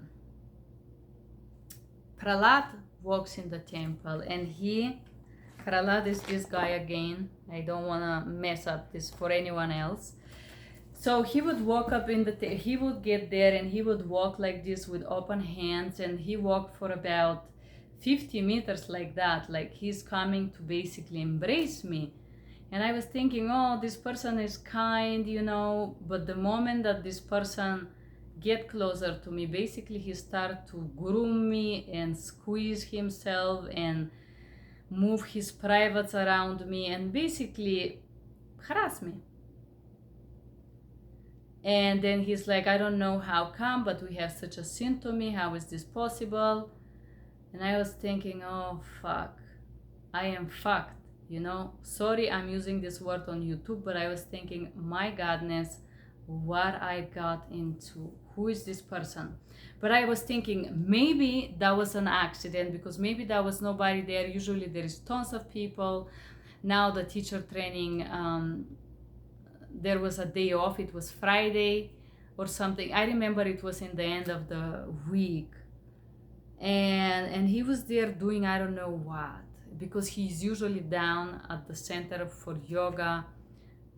Prahlad, walks in the temple, and Prahlad is this guy again. I don't want to mess up this for anyone else. So he would walk up he would get there, and he would walk like this with open hands, and he walked for about 50 meters like that, like he's coming to basically embrace me. And I was thinking, oh, this person is kind, you know, but the moment that this person get closer to me, basically he start to groom me and squeeze himself and move his privates around me and basically harass me. And then he's like, I don't know how come, but we have such a sin to me. How is this possible? And I was thinking, oh, fuck. I am fucked, you know. Sorry, I'm using this word on YouTube, but I was thinking, my godness, what I got into. Who is this person? But I was thinking, maybe that was an accident, because maybe there was nobody there. Usually there is tons of people. Now the teacher training, there was a day off. It was Friday or something. I remember it was in the end of the week. And he was there doing I don't know what, because he's usually down at the center for yoga,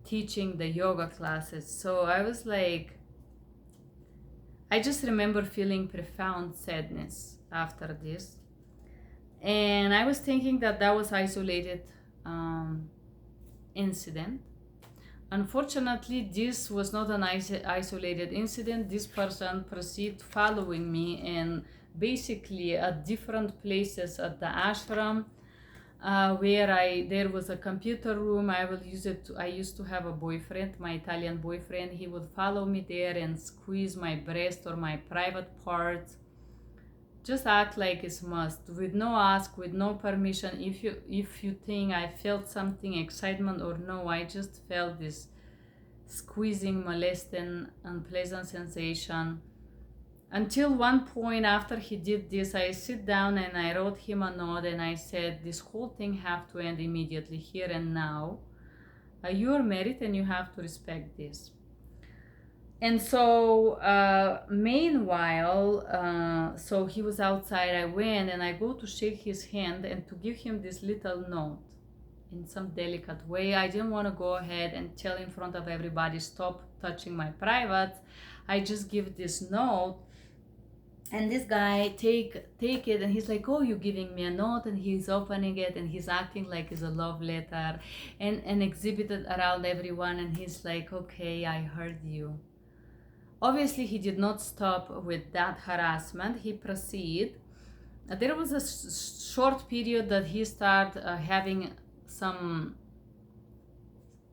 teaching the yoga classes. So I was like, I just remember feeling profound sadness after this. And I was thinking that was isolated incident. Unfortunately, this was not an isolated incident. This person proceeded following me, and basically at different places at the ashram, where there was a computer room. I used to have a boyfriend, my Italian boyfriend. He would follow me there and squeeze my breast or my private parts. Just act like it's must, with no ask, with no permission. If you think I felt something, excitement or no, I just felt this squeezing, molesting, unpleasant sensation. Until one point after he did this, I sit down and I wrote him a note, and I said, this whole thing have to end immediately, here and now. You are married and you have to respect this. And so meanwhile, so he was outside. I went and I go to shake his hand and to give him this little note in some delicate way. I didn't want to go ahead and tell in front of everybody, stop touching my privates. I just give this note, and this guy take it, and he's like, oh, you're giving me a note, and he's opening it, and he's acting like it's a love letter, and exhibit it around everyone, and he's like, okay, I heard you. Obviously, he did not stop with that harassment. He proceeded. There was a short period that he started having some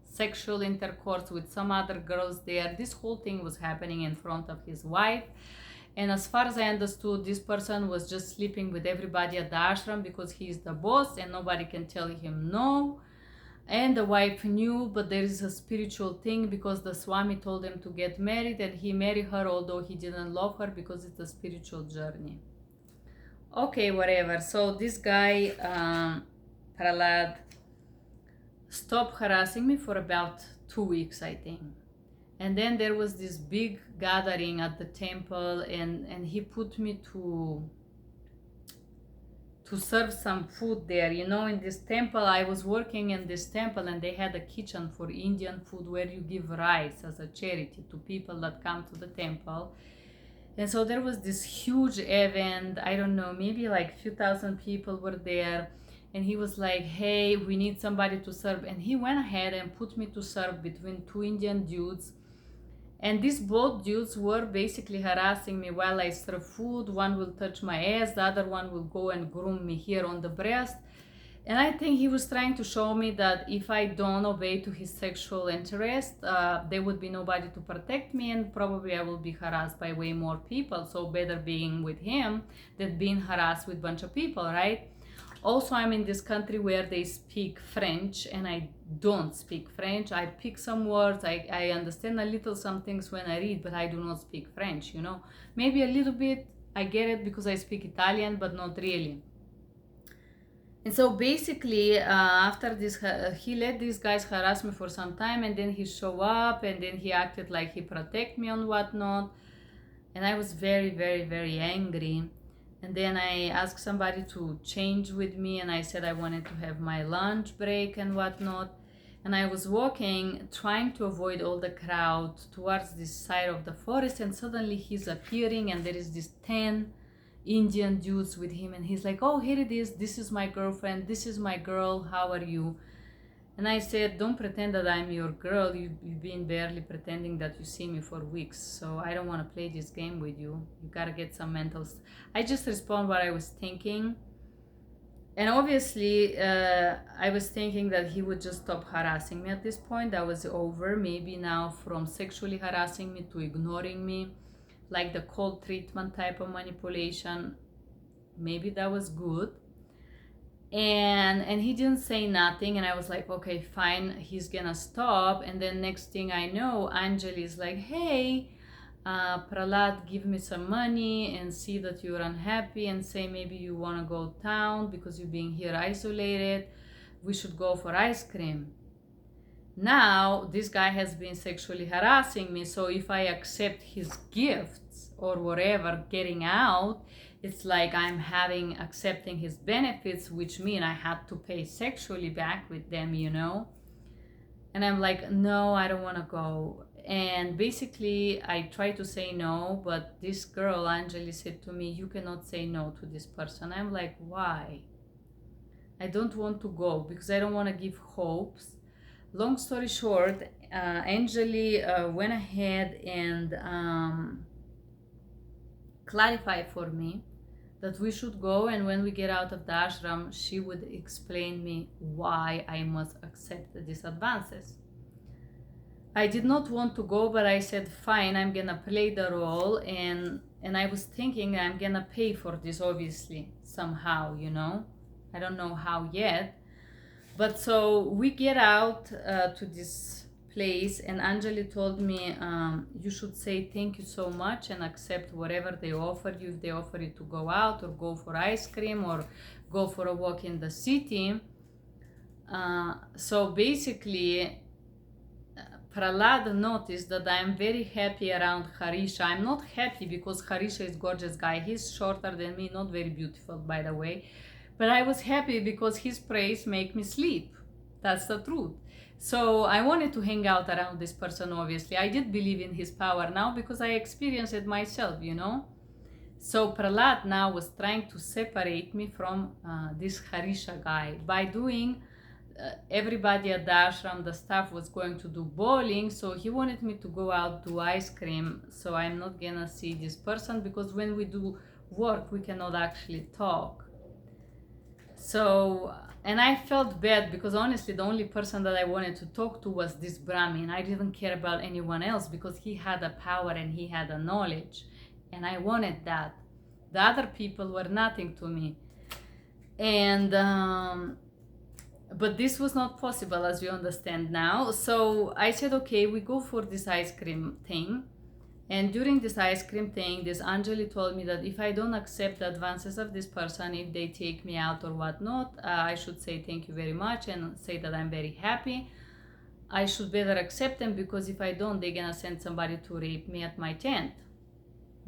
sexual intercourse with some other girls there. This whole thing was happening in front of his wife. And as far as I understood, this person was just sleeping with everybody at the ashram because he's the boss and nobody can tell him no. And the wife knew, but there is a spiritual thing because the Swami told him to get married, and he married her, although he didn't love her, because it's a spiritual journey. Okay, whatever. So this guy, Prahlad, stopped harassing me for about 2 weeks, I think. And then there was this big gathering at the temple, and he put me to serve some food there. You know, in this temple, I was working in this temple, and they had a kitchen for Indian food where you give rice as a charity to people that come to the temple. And so there was this huge event. I don't know, maybe like few thousand people were there. And he was like, hey, we need somebody to serve. And he went ahead and put me to serve between two Indian dudes. And these both dudes were basically harassing me while I serve food. One will touch my ass, the other one will go and groom me here on the breast. And I think he was trying to show me that if I don't obey to his sexual interest, there would be nobody to protect me, and probably I will be harassed by way more people. So better being with him than being harassed with a bunch of people, right? Also, I'm in this country where they speak French, and I don't speak French. I pick some words, I understand a little some things when I read, but I do not speak French, you know. Maybe a little bit, I get it because I speak Italian, but not really. And so basically, after this, he let these guys harass me for some time, and then he show up, and then he acted like he protect me and whatnot. And I was very, very, very angry. And then I asked somebody to change with me, and I said I wanted to have my lunch break and whatnot. And I was walking, trying to avoid all the crowd towards this side of the forest, and suddenly he's appearing, and there is this 10 Indian dudes with him, and he's like, oh, here it is, this is my girlfriend, this is my girl, how are you? And I said, don't pretend that I'm your girl, you've been barely pretending that you see me for weeks, so I don't want to play this game with you. You gotta get some I just respond what I was thinking. And obviously, I was thinking that he would just stop harassing me at this point. That was over, maybe now from sexually harassing me to ignoring me, like the cold treatment type of manipulation. Maybe that was good. And he didn't say nothing, and I was like, okay, fine, he's gonna stop. And then next thing I know, Anjali is like, hey, Prahlad, give me some money and see that you're unhappy, and say maybe you want to go town because you're being here isolated, we should go for ice cream. Now this guy has been sexually harassing me, so if I accept his gifts or whatever, getting out, it's like I'm accepting his benefits, which mean I had to pay sexually back with them, you know. And I'm like, no, I don't want to go. And basically I tried to say no, but this girl Anjali said to me, you cannot say no to this person. I'm like, why? I don't want to go because I don't want to give hopes. Long story short, Anjali went ahead and clarified for me that we should go, and when we get out of the ashram, she would explain me why I must accept these advances. I did not want to go, but I said, fine, I'm gonna play the role, and I was thinking I'm gonna pay for this, obviously, somehow, you know. I don't know how yet. But so we get out to this place, and Anjali told me, you should say thank you so much and accept whatever they offer you. If they offer you to go out or go for ice cream or go for a walk in the city. So basically, Prahlad noticed that I'm very happy around Harisha. I'm not happy because Harisha is a gorgeous guy. He's shorter than me, not very beautiful, by the way. But I was happy because his praise make me sleep. That's the truth. So I wanted to hang out around this person, obviously. I did believe in his power now because I experienced it myself, you know. So Prahlad now was trying to separate me from this Harisha guy by doing everybody at the ashram, the staff was going to do bowling, so he wanted me to go out do ice cream, so I'm not gonna see this person because when we do work we cannot actually talk. So, and I felt bad because honestly the only person that I wanted to talk to was this Brahmin. I didn't care about anyone else because he had a power and he had a knowledge, and I wanted that. The other people were nothing to me. And but this was not possible, as you understand now. So I said, okay, we go for this ice cream thing. And during this ice cream thing, this Anjali told me that if I don't accept the advances of this person, if they take me out or whatnot, I should say thank you very much and say that I'm very happy. I should better accept them because if I don't, they're gonna send somebody to rape me at my tent.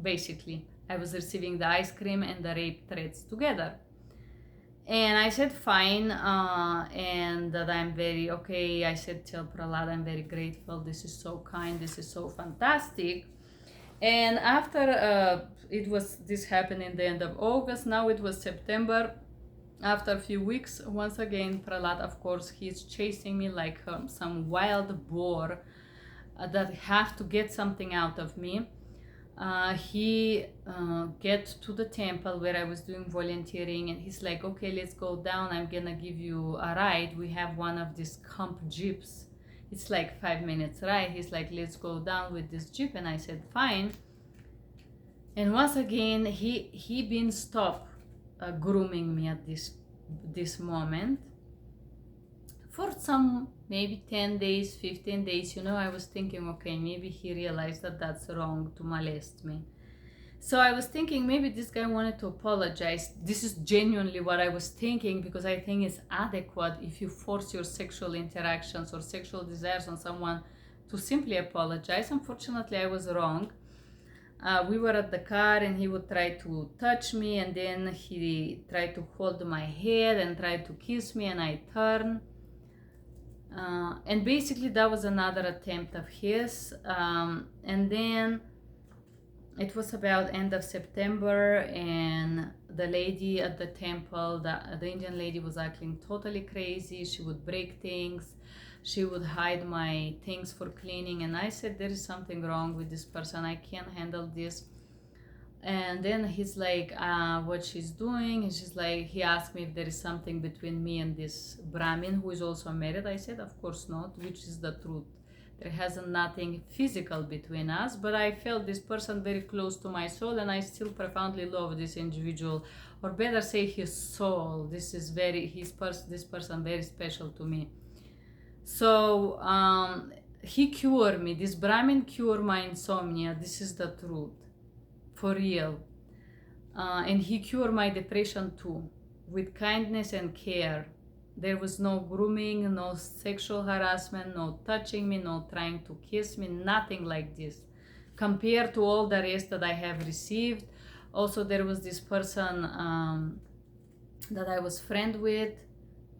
Basically, I was receiving the ice cream and the rape threats together. And I said fine, and that I'm very I said, tell Prahlad I'm very grateful, this is so kind, this is so fantastic. And after this happened in the end of August, now it was September. After a few weeks, once again, Prahlad, of course, he's chasing me like some wild boar that have to get something out of me. He get to the temple where I was doing volunteering, and he's like, okay, let's go down. I'm gonna give you a ride. We have one of these camp jeeps. It's like 5 minutes ride. He's like, let's go down with this jeep. And I said, fine. And once again, he been stopped grooming me at this moment for some maybe 10 days, 15 days. I was thinking, okay, maybe he realized that that's wrong to molest me. So I was thinking maybe this guy wanted to apologize. This is genuinely what I was thinking, because I think it's adequate if you force your sexual interactions or sexual desires on someone to simply apologize. Unfortunately, I was wrong. We were at the car and he would try to touch me, and then he tried to hold my head and tried to kiss me, and I turned. And basically that was another attempt of his. And then it was about end of September, and the lady at the temple, the Indian lady, was acting totally crazy. She would break things. She would hide my things for cleaning. And I said, there is something wrong with this person. I can't handle this. And then he's like, what she's doing. And she's like, he asked me if there is something between me and this Brahmin who is also married. I said, of course not, which is the truth. There hasn't nothing physical between us, but I felt this person very close to my soul, and I still profoundly love this individual, or better say his soul. This person very special to me. So he cured me. This Brahmin cured my insomnia. This is the truth, for real. And he cured my depression too, with kindness and care. There was no grooming, no sexual harassment, no touching me, no trying to kiss me, nothing like this, compared to all the rest that I have received. Also, there was this person that I was friend with,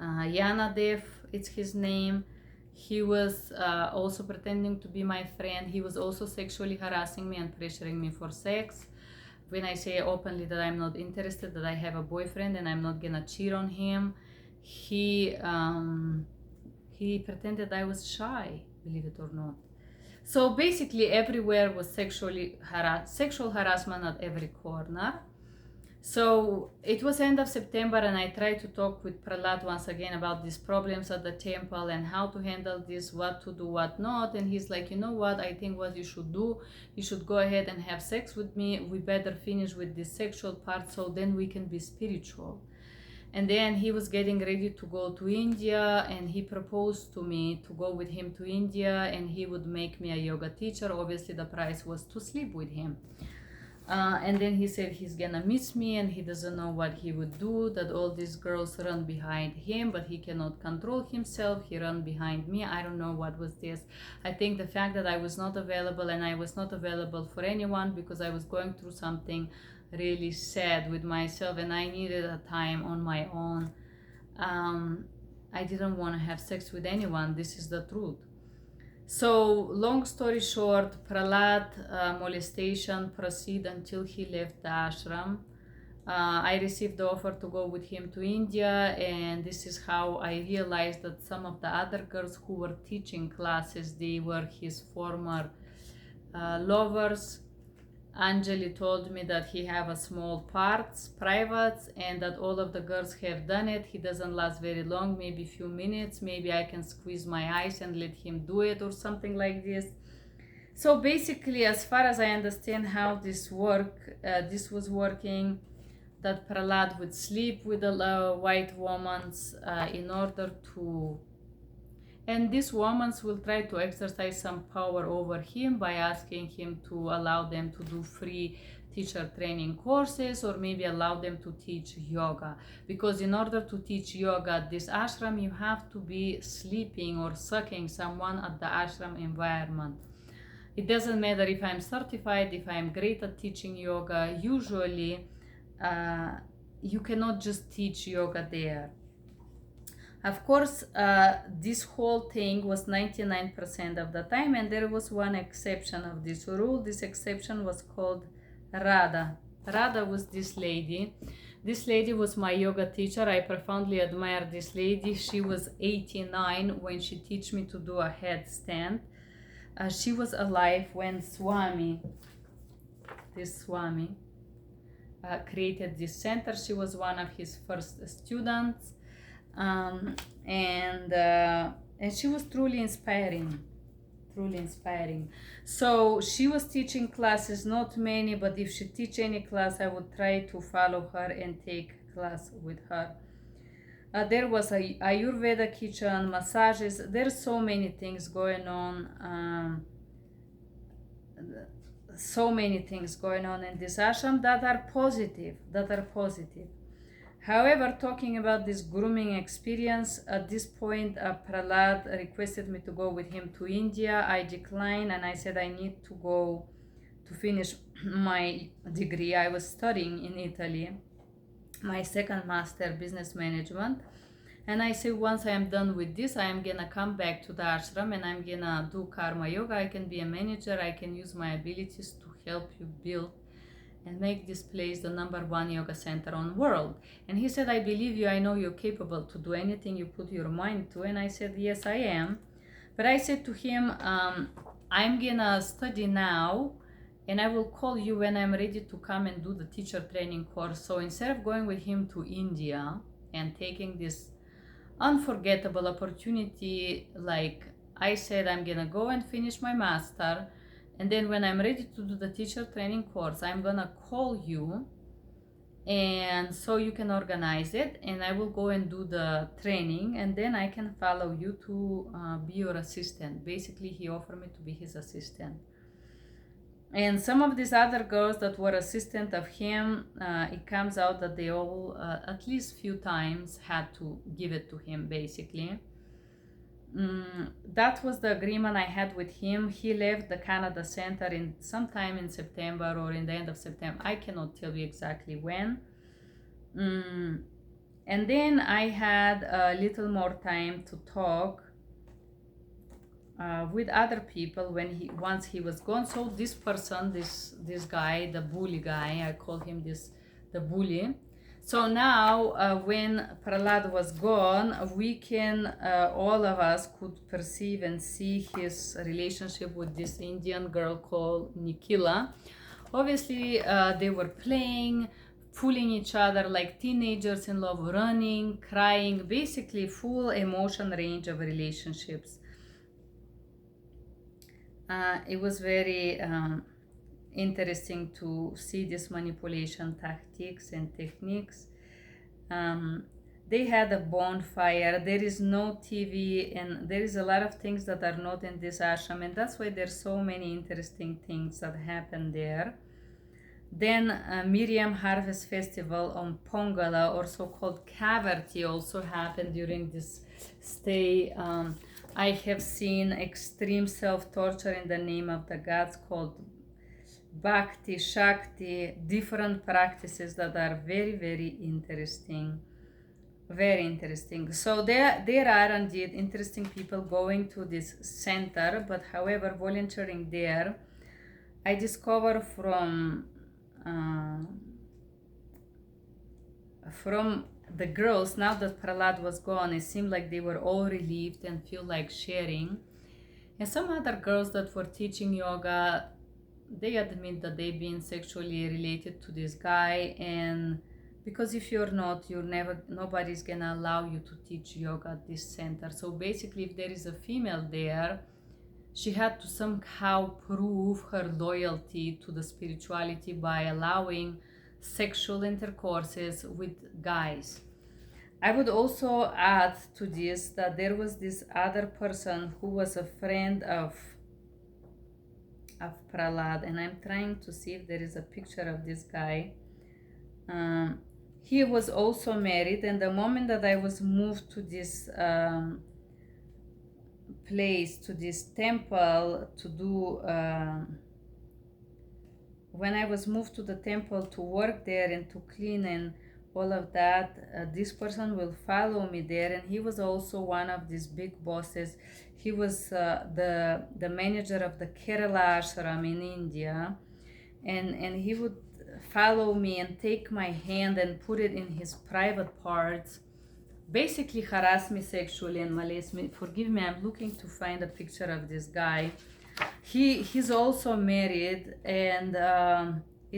Yanadev, it's his name. He was also pretending to be my friend. He was also sexually harassing me and pressuring me for sex. When I say openly that I'm not interested, that I have a boyfriend and I'm not gonna cheat on him, he pretended I was shy, believe it or not. So basically everywhere was sexual harassment at every corner. So it was end of September, and I tried to talk with Prahlad once again about these problems at the temple and how to handle this, what to do, what not. And he's like, you know what, I think what you should do, you should go ahead and have sex with me. We better finish with this sexual part, so then we can be spiritual. And then he was getting ready to go to India, and he proposed to me to go with him to India, and he would make me a yoga teacher. Obviously the price was to sleep with him. And then he said he's gonna miss me and he doesn't know what he would do, that all these girls run behind him, but he cannot control himself. He ran behind me. I don't know what was this. I think the fact that I was not available, and I was not available for anyone because I was going through something really sad with myself and I needed a time on my own. I didn't want to have sex with anyone. This is the truth. So long story short, Prahlad molestation proceeded until he left the ashram. I received the offer to go with him to India, and this is how I realized that some of the other girls who were teaching classes, they were his former lovers. Anjali told me that he have a small parts, privates, and that all of the girls have done it. He doesn't last very long, maybe a few minutes. Maybe I can squeeze my eyes and let him do it or something like this. So basically, as far as I understand how this was working, that Prahlad would sleep with the white women in order to... And these women will try to exercise some power over him by asking him to allow them to do free teacher training courses, or maybe allow them to teach yoga. Because in order to teach yoga at this ashram, you have to be sleeping or sucking someone at the ashram environment. It doesn't matter if I'm certified, if I'm great at teaching yoga. Usually, you cannot just teach yoga there. Of course, this whole thing was 99% of the time, and there was one exception of this rule. This exception was called Radha. Radha was this lady. This lady was my yoga teacher. I profoundly admire this lady. She was 89 when she taught me to do a headstand. She was alive when Swami, created this center. She was one of his first students. And she was truly inspiring. So she was teaching classes, not many, but if she teach any class, I would try to follow her and take class with her. There was a Ayurveda kitchen, massages. There's so many things going on. So many things going on in this ashram that are positive. However, talking about this grooming experience, at this point, Prahlad requested me to go with him to India. I declined and I said I need to go to finish my degree. I was studying in Italy, my second master, business management. And I said, once I am done with this, I am gonna come back to the ashram and I'm gonna do karma yoga. I can be a manager. I can use my abilities to help you build and make this place the #1 yoga center on world. And he said, I believe you. I know you're capable to do anything you put your mind to. And I said, yes, I am. But I said to him, I'm gonna study now and I will call you when I'm ready to come and do the teacher training course. So instead of going with him to India and taking this unforgettable opportunity, like I said, I'm gonna go and finish my master, and then when I'm ready to do the teacher training course, I'm gonna call you and so you can organize it and I will go and do the training and then I can follow you to be your assistant. Basically, he offered me to be his assistant. And some of these other girls that were assistant of him, it comes out that they all, at least few times, had to give it to him, basically. That was the agreement I had with him. He left the Canada Center in sometime in September or in the end of September. I cannot tell you exactly when. And then I had a little more time to talk with other people once he was gone. So this person, this guy, the bully guy, I call him the bully. So now, when Prahlad was gone, we can, all of us could perceive and see his relationship with this Indian girl called Nikila. Obviously, they were playing, fooling each other like teenagers in love, running, crying, basically full emotion range of relationships. It was very interesting to see this manipulation tactics and techniques. They had a bonfire. There is no TV, and there is a lot of things that are not in this ashram, and that's why there's so many interesting things that happen there. Then Miriam Harvest Festival on Pongala, also called Kavarti, also happened during this stay. I have seen extreme self-torture in the name of the gods called Bhakti, Shakti, different practices that are very, very interesting. Very interesting. So there are indeed interesting people going to this center, but however, volunteering there, I discovered from the girls, now that Prahlad was gone, it seemed like they were all relieved and feel like sharing. And some other girls that were teaching yoga, they admit that they've been sexually related to this guy, and because if you're not, nobody's gonna allow you to teach yoga at this center. So basically, if there is a female there, she had to somehow prove her loyalty to the spirituality by allowing sexual intercourses with guys. I would also add to this that there was this other person who was a friend of Prahlad, and I'm trying to see if there is a picture of this guy. He was also married, and the moment that I was moved to this place, to this temple to do, when I was moved to the temple to work there and to clean and all of that, this person will follow me there. And he was also one of these big bosses. He was the manager of the Kerala Ashram in India, and he would follow me and take my hand and put it in his private parts, basically harass me sexually and molest me. Forgive me, I'm looking to find a picture of this guy. He's also married, and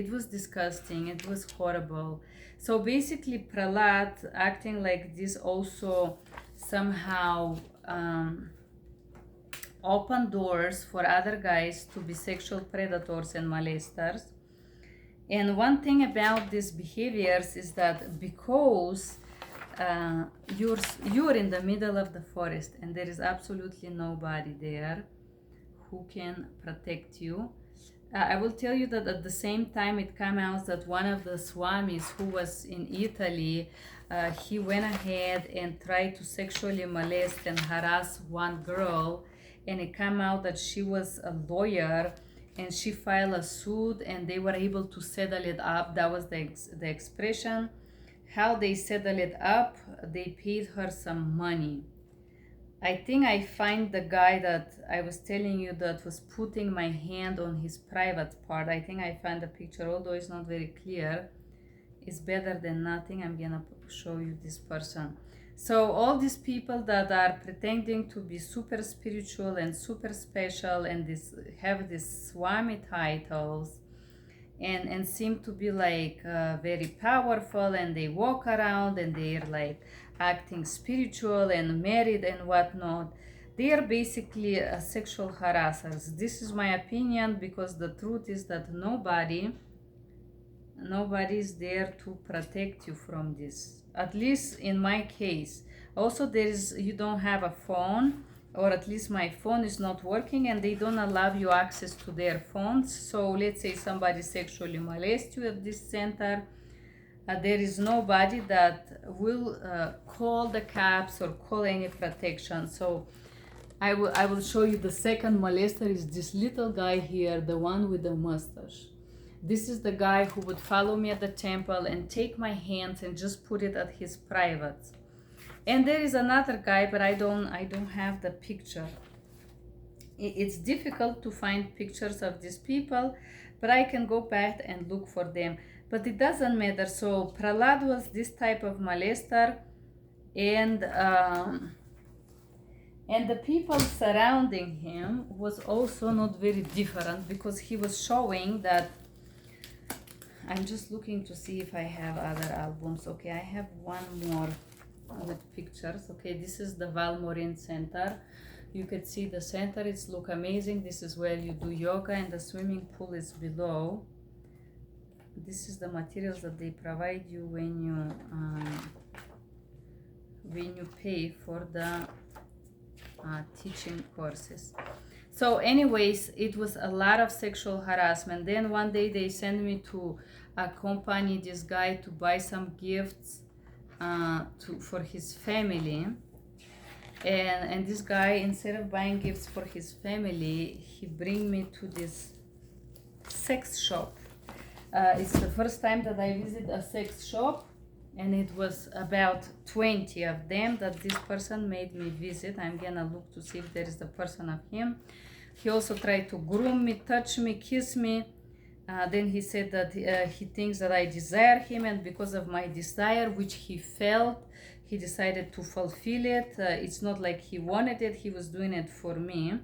it was disgusting, it was horrible. So basically Prahlad acting like this also somehow opened doors for other guys to be sexual predators and molesters. And one thing about these behaviors is that because you're in the middle of the forest and there is absolutely nobody there who can protect you. I will tell you that at the same time it came out that one of the Swamis who was in Italy, he went ahead and tried to sexually molest and harass one girl, and it came out that she was a lawyer and she filed a suit and they were able to settle it up. That was the expression. How they settled it up, they paid her some money. I think I find the guy that I was telling you that was putting my hand on his private part. I think I found the picture, although it's not very clear. It's better than nothing. I'm gonna show you this person. So all these people that are pretending to be super spiritual and super special and have these Swami titles and seem to be like very powerful, and they walk around and they're like acting spiritual and married and whatnot. They are basically sexual harassers. This is my opinion, because the truth is that nobody is there to protect you from this, at least in my case. Also, you don't have a phone, or at least my phone is not working, and they don't allow you access to their phones. So let's say somebody sexually molests you at this center, there is nobody that will call the cops or call any protection. So I will show you the second molester is this little guy here, the one with the mustache. This is the guy who would follow me at the temple and take my hands and just put it at his private. And there is another guy, but I don't have the picture. It's difficult to find pictures of these people, but I can go back and look for them. But it doesn't matter. So Prahlad was this type of molester, and the people surrounding him was also not very different, because he was showing that. I'm just looking to see if I have other albums. Okay, I have one more with pictures. Okay, this is the Val-Morin Center. You can see the center, it's look amazing. This is where you do yoga, and the swimming pool is below. This is the materials that they provide you when you pay for the teaching courses. So anyways, it was a lot of sexual harassment. Then one day they sent me to accompany this guy to buy some gifts for his family. And this guy, instead of buying gifts for his family, he bring me to this sex shop. It's the first time that I visit a sex shop, and it was about 20 of them that this person made me visit. I'm gonna look to see if there is the person of him. He also tried to groom me, touch me, kiss me. Then he said that he thinks that I desire him, and because of my desire, which he felt, he decided to fulfill it. It's not like he wanted it, he was doing it for me.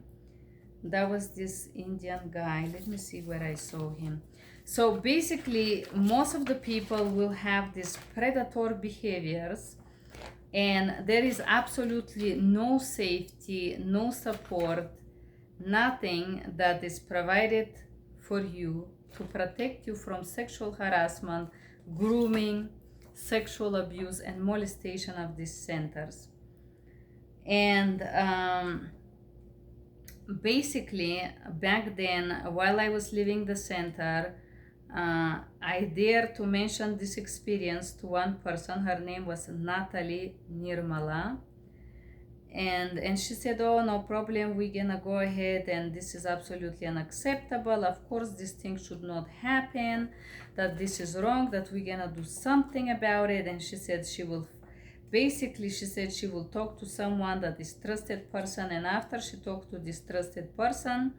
That was this Indian guy. Let me see where I saw him. So basically, most of the people will have these predator behaviors, and there is absolutely no safety, no support, nothing that is provided for you to protect you from sexual harassment, grooming, sexual abuse, and molestation of these centers. And basically, back then, while I was leaving the center, I dare to mention this experience to one person. Her name was Natalie Nirmala. And she said, oh, no problem, we're gonna go ahead, and this is absolutely unacceptable. Of course, this thing should not happen, that this is wrong, that we're gonna do something about it. And she said she will talk to someone that is trusted person. And after she talked to this trusted person,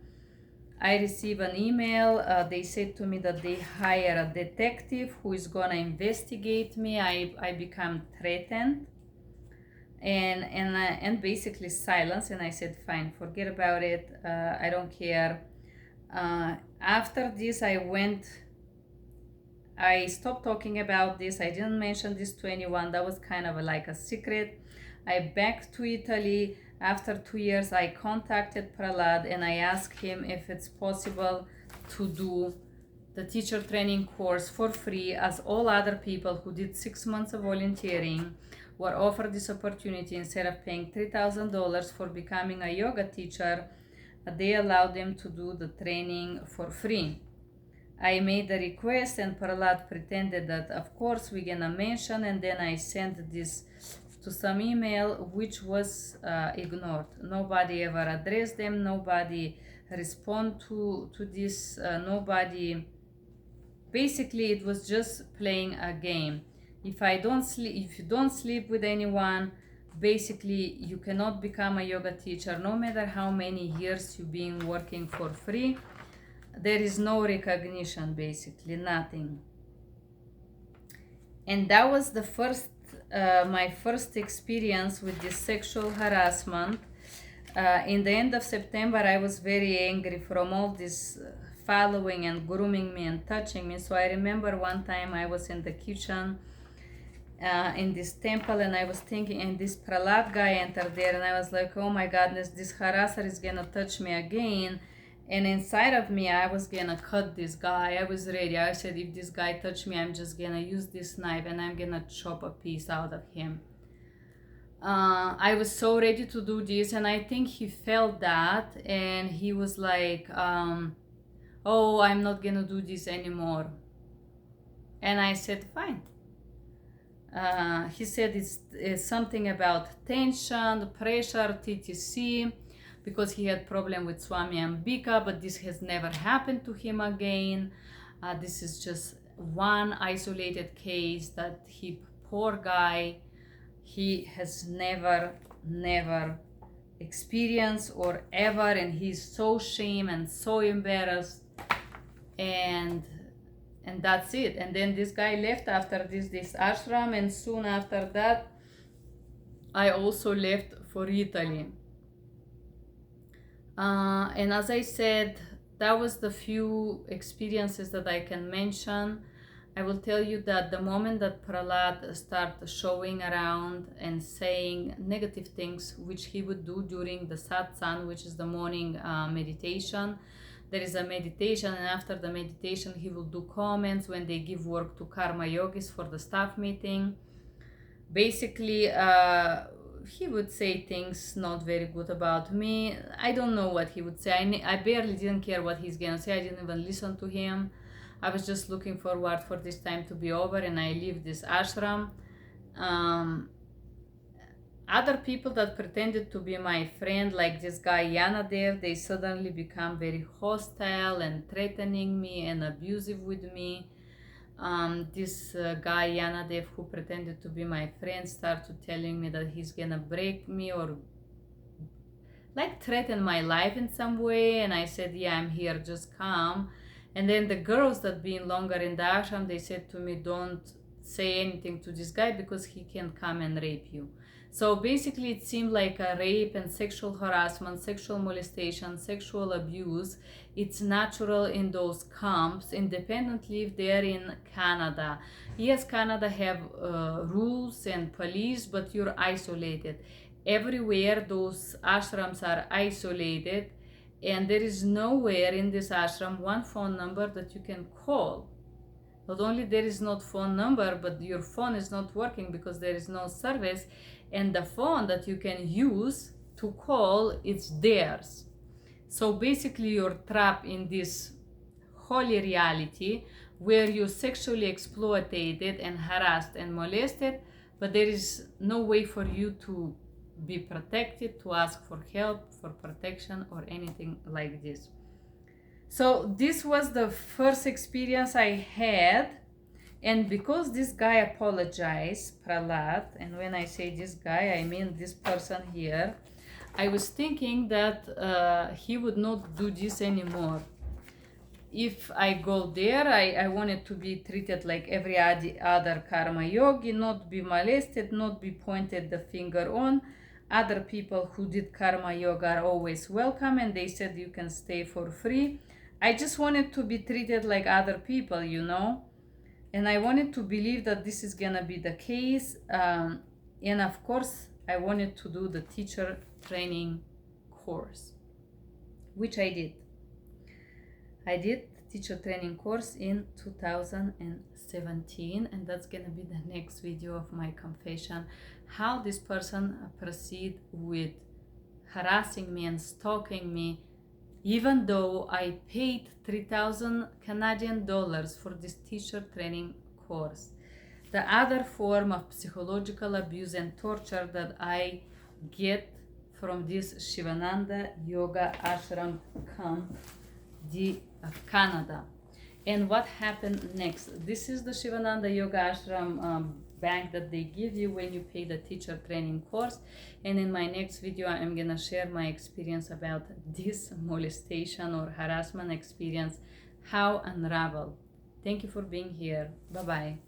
I received an email. They said to me that they hire a detective who is gonna investigate me. I become threatened, and basically silence. And I said, fine, forget about it. I don't care. After this, I stopped talking about this. I didn't mention this to anyone. That was kind of like a secret. I back to Italy. After 2 years, I contacted Prahlad and I asked him if it's possible to do the teacher training course for free, as all other people who did 6 months of volunteering were offered this opportunity. Instead of paying $3,000 for becoming a yoga teacher, they allowed them to do the training for free. I made the request and Prahlad pretended that of course we're gonna mention, and then I sent this to some email which was ignored. Nobody ever addressed them, nobody respond to this, nobody, basically it was just playing a game. If you don't sleep with anyone, basically you cannot become a yoga teacher. No matter how many years you've been working for free, there is no recognition, basically nothing. And that was the first my first experience with this sexual harassment. In the end of September, I was very angry from all this following and grooming me and touching me. So I remember one time I was in the kitchen in this temple, and I was thinking, and this Prahlad guy entered there, and I was like, oh my goodness, this harasser is gonna touch me again. And inside of me, I was gonna cut this guy. I was ready. I said, if this guy touch me, I'm just gonna use this knife and I'm gonna chop a piece out of him. I was so ready to do this, and I think he felt that, and he was like, oh, I'm not gonna do this anymore. And I said, fine. He said it's something about tension, pressure, TTC, because he had problem with Swami and Bika, but this has never happened to him again. This is just one isolated case that poor guy, he has never experienced or ever, and he's so ashamed and so embarrassed, and that's it. And then this guy left after this ashram, and soon after that I also left for Italy. And as I said, that was the few experiences that I can mention. I will tell you that the moment that Prahlad started showing around and saying negative things, which he would do during the satsang, which is the morning meditation. There is a meditation, and after the meditation he will do comments when they give work to karma-yogis for the staff meeting. Basically, he would say things not very good about me. I don't know what he would say. I barely didn't care what he's gonna say. I didn't even listen to him. I was just looking forward for this time to be over and I leave this ashram. Other people that pretended to be my friend, like this guy Yanadev, they suddenly become very hostile and threatening me and abusive with me. This guy Yanadev, who pretended to be my friend, started telling me that he's gonna break me or like threaten my life in some way, and I said, yeah, I'm here, just come. And then the girls that been longer in the ashram, they said to me, don't say anything to this guy because he can come and rape you. So basically it seemed like a rape and sexual harassment, sexual molestation, sexual abuse. It's natural in those camps, independently if they're in Canada. Yes, Canada have rules and police, but you're isolated. Everywhere those ashrams are isolated, and there is nowhere in this ashram one phone number that you can call. Not only there is no phone number, but your phone is not working because there is no service, and the phone that you can use to call, it's theirs. So basically you're trapped in this holy reality where you're sexually exploited and harassed and molested, but there is no way for you to be protected, to ask for help, for protection, or anything like this. So this was the first experience I had. And because this guy apologized, Prahlad, and when I say this guy, I mean this person here, I was thinking that he would not do this anymore. If I go there, I wanted to be treated like every other karma yogi, not be molested, not be pointed the finger on. Other people who did karma yoga are always welcome, and they said you can stay for free. I just wanted to be treated like other people, you know. And I wanted to believe that this is gonna be the case. And of course, I wanted to do the teacher training course, which I did. I did teacher training course in 2017, and that's gonna be the next video of my confession, how this person proceed with harassing me and stalking me, even though I paid 3,000 Canadian dollars for this teacher training course. The other form of psychological abuse and torture that I get from this Sivananda Yoga Ashram camp of Canada. And what happened next? This is the Sivananda Yoga Ashram bank that they give you when you pay the teacher training course. And in my next video, I'm gonna share my experience about this molestation or harassment experience, how unravel. Thank you for being here. Bye-bye.